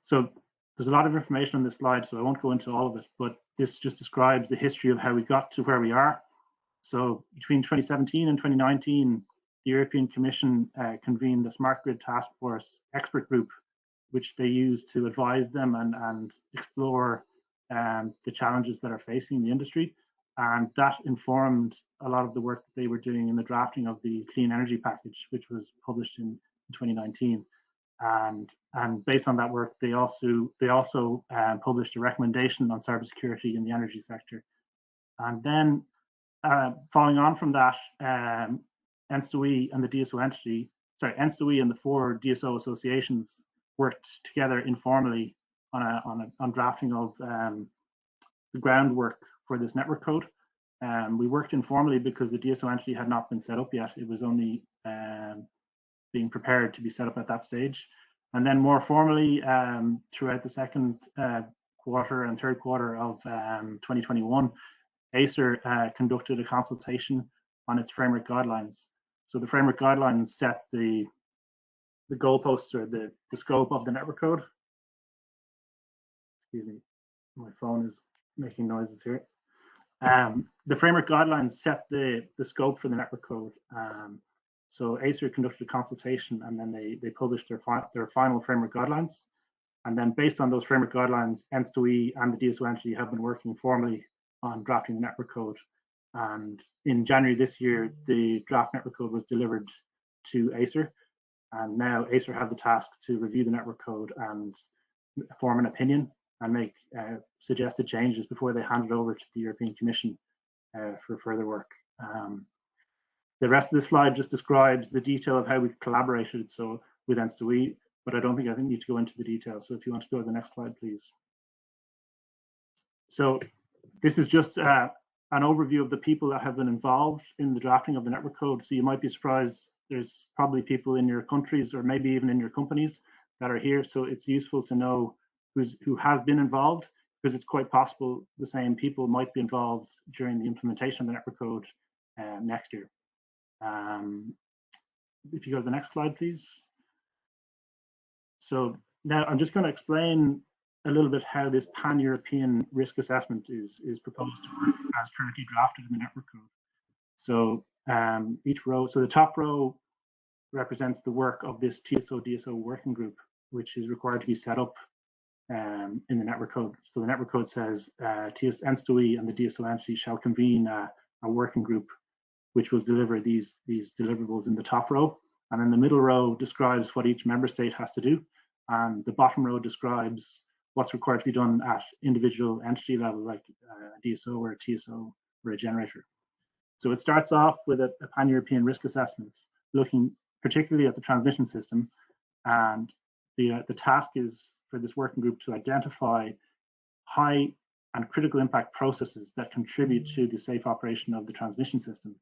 So there's a lot of information on this slide, so I won't go into all of it, but this just describes the history of how we got to where we are. So between 2017 and 2019, the European Commission convened a Smart Grid Task Force expert group, which they used to advise them and explore the challenges that are facing the industry. And that informed a lot of the work that they were doing in the drafting of the Clean Energy Package, which was published in 2019. And based on that work, they also published a recommendation on cybersecurity in the energy sector. And then following on from that, NSTOE and the DSO entity, NSTOE and the 4 DSO associations worked together informally on drafting of the groundwork for this network code. We worked informally because the DSO entity had not been set up yet. It was only being prepared to be set up at that stage. And then more formally, throughout the second quarter and third quarter of 2021, Acer conducted a consultation on its framework guidelines. So the framework guidelines set the goalposts or the scope of the network code. Excuse me, my phone is making noises here. The framework guidelines set the scope for the network code. So Acer conducted a consultation, and then they published their final framework guidelines. And then based on those framework guidelines, NSTOE and the DSO entity have been working formally on drafting the network code. And in January this year, the draft network code was delivered to Acer. And now Acer have the task to review the network code and form an opinion and make suggested changes before they hand it over to the European Commission for further work. The rest of the slide just describes the detail of how we collaborated with NSTOE, but I need to go into the details. So if you want to go to the next slide, please. So this is just an overview of the people that have been involved in the drafting of the network code. So you might be surprised, there's probably people in your countries or maybe even in your companies that are here. So it's useful to know who has been involved, because it's quite possible the same people might be involved during the implementation of the network code next year. If you go to the next slide, please. So now I'm just going to explain a little bit how this pan-European risk assessment is proposed to work as currently drafted in the network code. So each row, so the top row represents the work of this TSO-DSO working group, which is required to be set up in the network code. So the network code says NSTOE and the DSO entity shall convene a working group which will deliver these deliverables in the top row. And then the middle row describes what each member state has to do. And the bottom row describes what's required to be done at individual entity level, like a DSO or a TSO or a generator. So it starts off with a pan-European risk assessment, looking particularly at the transmission system. And the task is for this working group to identify high and critical impact processes that contribute to the safe operation of the transmission system.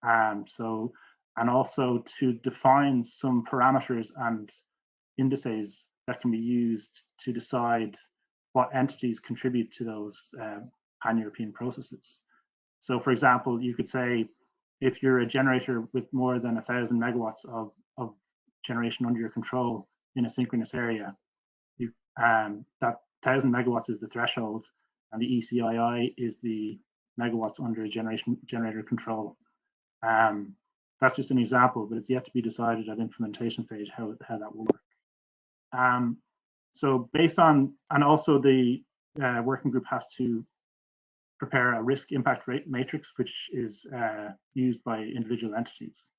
And also to define some parameters and indices that can be used to decide what entities contribute to those pan-European processes. So for example, you could say, if you're a generator with more than 1,000 megawatts of generation under your control in a synchronous area, that 1,000 megawatts is the threshold, and the ECII is the megawatts under a generator control. That's just an example, but it's yet to be decided at implementation stage how that will work. So based on, and also the working group has to prepare a risk impact rate matrix, which is used by individual entities.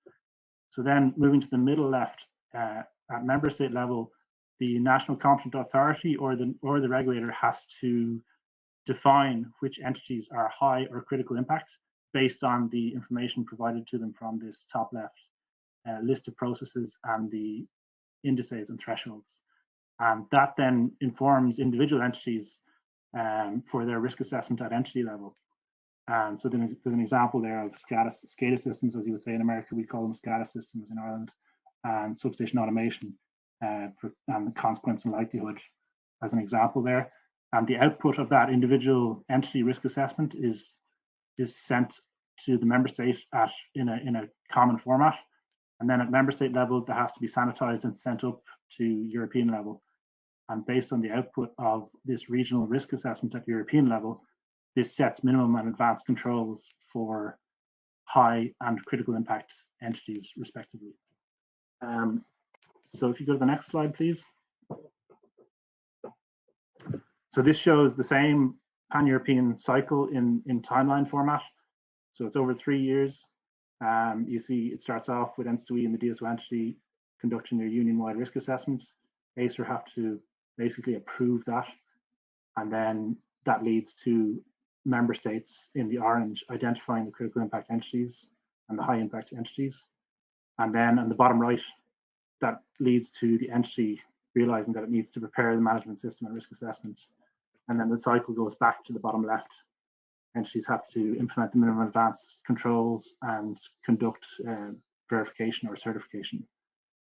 So then moving to the middle left, at member state level, the national competent authority or the regulator has to define which entities are high or critical impact based on the information provided to them from this top left list of processes and the indices and thresholds. And that then informs individual entities for their risk assessment at entity level. So there's an example there of SCADA systems, as you would say in America. We call them SCADA systems in Ireland, and substation automation and the consequence and likelihood as an example there. And the output of that individual entity risk assessment is sent to the member state in a common format. And then at member state level, that has to be sanitized and sent up to European level. And based on the output of this regional risk assessment at European level, this sets minimum and advanced controls for high and critical impact entities, respectively. So if you go to the next slide, please. So this shows the same pan-European cycle in timeline format. So it's over 3 years. You see it starts off with Ents2E and the DSO entity conducting their union-wide risk assessment. Acer have to basically approve that. And then that leads to member states in the orange identifying the critical impact entities and the high impact entities. And then on the bottom right, that leads to the entity realizing that it needs to prepare the management system and risk assessment. And then the cycle goes back to the bottom left. Entities have to implement the minimum advance controls and conduct verification or certification.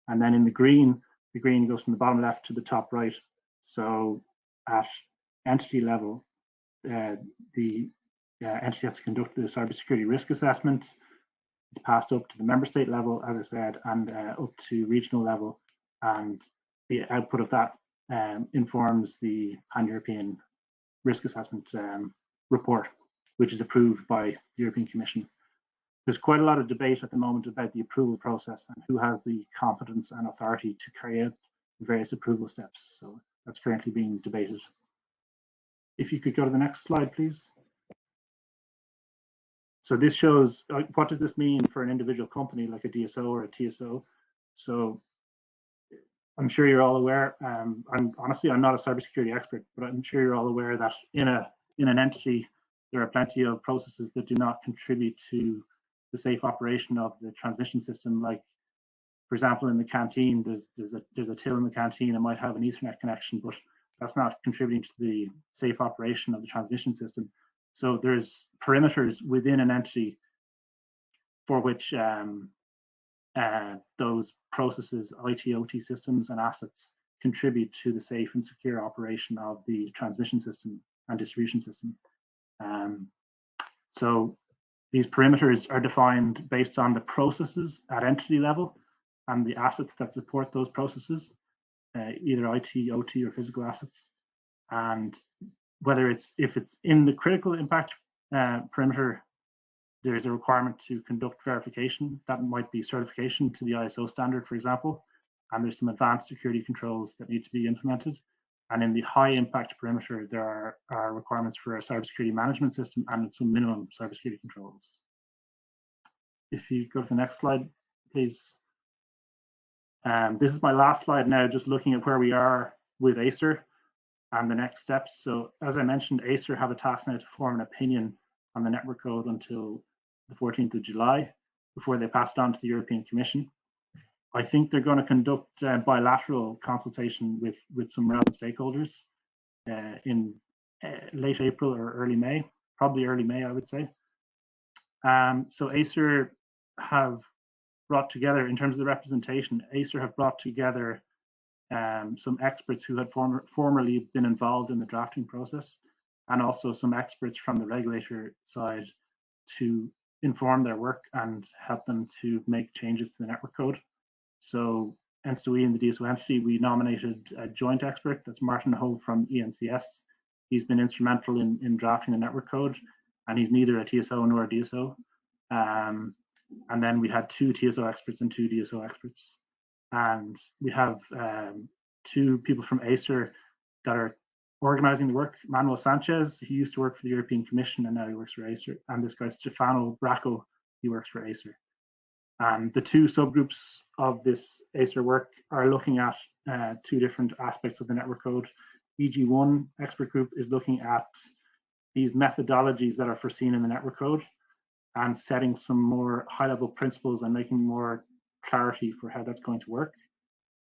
And then in the green goes from the bottom left to the top right. So at entity level, the entity has to conduct the cybersecurity risk assessment. It's passed up to the member state level, as I said, and up to regional level. And the output of that informs the pan-European risk assessment report, which is approved by the European Commission. There's quite a lot of debate at the moment about the approval process and who has the competence and authority to carry out the various approval steps. So that's currently being debated. If you could go to the next slide, please. So this shows what does this mean for an individual company like a DSO or a TSO. So I'm sure you're all aware. I'm not a cybersecurity expert, but I'm sure you're all aware that in an entity there are plenty of processes that do not contribute to the safe operation of the transmission system. Like, for example, in the canteen, there's a till in the canteen. It might have an Ethernet connection, but that's not contributing to the safe operation of the transmission system. So there's perimeters within an entity for which those processes, IT, OT systems and assets contribute to the safe and secure operation of the transmission system and distribution system. So these perimeters are defined based on the processes at entity level and the assets that support those processes, either IT, OT, or physical assets. And if it's in the critical impact perimeter, there is a requirement to conduct verification. That might be certification to the ISO standard, for example. And there's some advanced security controls that need to be implemented. And in the high impact perimeter, there are requirements for a cybersecurity management system and some minimum cybersecurity controls. If you go to the next slide, please. This is my last slide now, just looking at where we are with Acer and the next steps. So as I mentioned, Acer have a task now to form an opinion on the network code until the 14th of July before they pass it on to the European Commission. I think they're going to conduct bilateral consultation with some relevant stakeholders in late April or early May, probably early May, I would say. So Acer have brought together, in terms of the representation, Acer have brought together some experts who had formerly been involved in the drafting process, and also some experts from the regulator side to inform their work and help them to make changes to the network code. So Ents2E and the DSO entity, we nominated a joint expert, that's Martin Ho from ENCS. He's been instrumental in drafting the network code, and he's neither a TSO nor a DSO. And then we had 2 TSO experts and 2 DSO experts. And we have 2 people from Acer that are organizing the work. Manuel Sanchez, he used to work for the European Commission and now he works for Acer. And this guy, Stefano Bracco, he works for Acer. And the 2 subgroups of this Acer work are looking at 2 different aspects of the network code. EG1 expert group is looking at these methodologies that are foreseen in the network code and setting some more high-level principles and making more clarity for how that's going to work.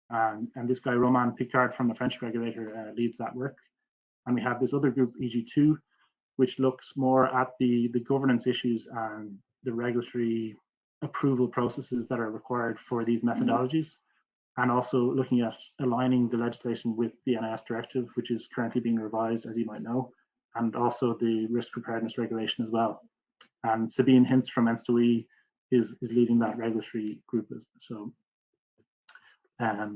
And this guy, Romain Picard from the French regulator, leads that work. And we have this other group, EG2, which looks more at the governance issues and the regulatory approval processes that are required for these methodologies, and also looking at aligning the legislation with the NIS directive, which is currently being revised, as you might know, and also the risk preparedness regulation as well. And Sabine Hintz from Ents2E is leading that regulatory group. So I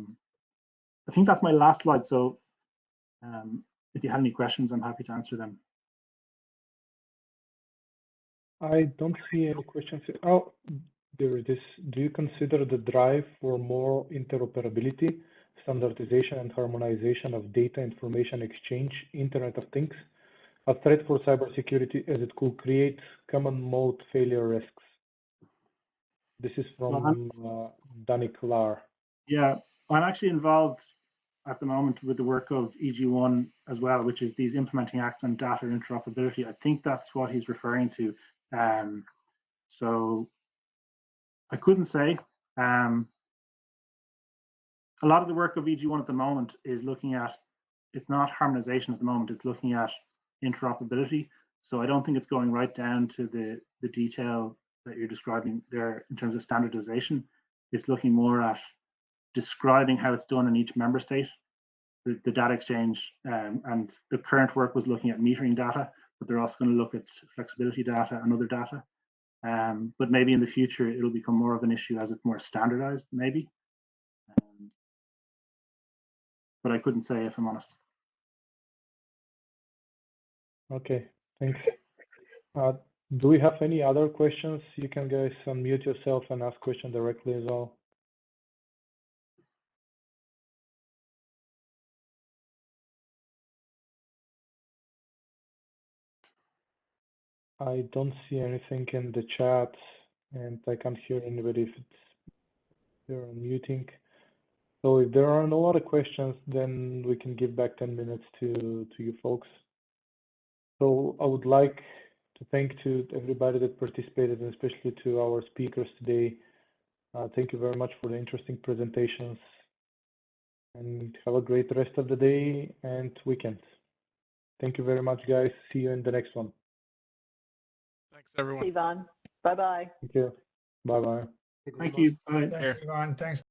think that's my last slide. So if you have any questions, I'm happy to answer them. I don't see any questions. Oh, there is this. Do you consider the drive for more interoperability standardization and harmonization of data information exchange, Internet of Things, a threat for cybersecurity as it could create common mode failure risks. This is from Danny Klar. Yeah, I'm actually involved at the moment with the work of EG1 as well, which is these implementing acts on data interoperability. I think that's what he's referring to. So I couldn't say. A lot of the work of EG1 at the moment is looking at, it's not harmonization at the moment, it's looking at interoperability. So I don't think it's going right down to the detail that you're describing there in terms of standardization. It's looking more at describing how it's done in each member state, the data exchange, and the current work was looking at metering data, but they're also going to look at flexibility data and other data. But maybe in the future, it'll become more of an issue as it's more standardized, maybe. But I couldn't say if I'm honest. Okay, thanks. Do we have any other questions? You can guys unmute yourself and ask questions directly as well. I don't see anything in the chat, and I can't hear anybody if they're unmuting. So if there are no other questions, then we can give back 10 minutes to you folks. So I would like to thank to everybody that participated, and especially to our speakers today. Thank you very much for the interesting presentations, and have a great rest of the day and weekend. Thank you very much, guys. See you in the next one. Thanks, everyone. Ivan. Bye-bye. Thank you. Bye-bye. Thank you. Bye. Thanks, Ivan. Thanks.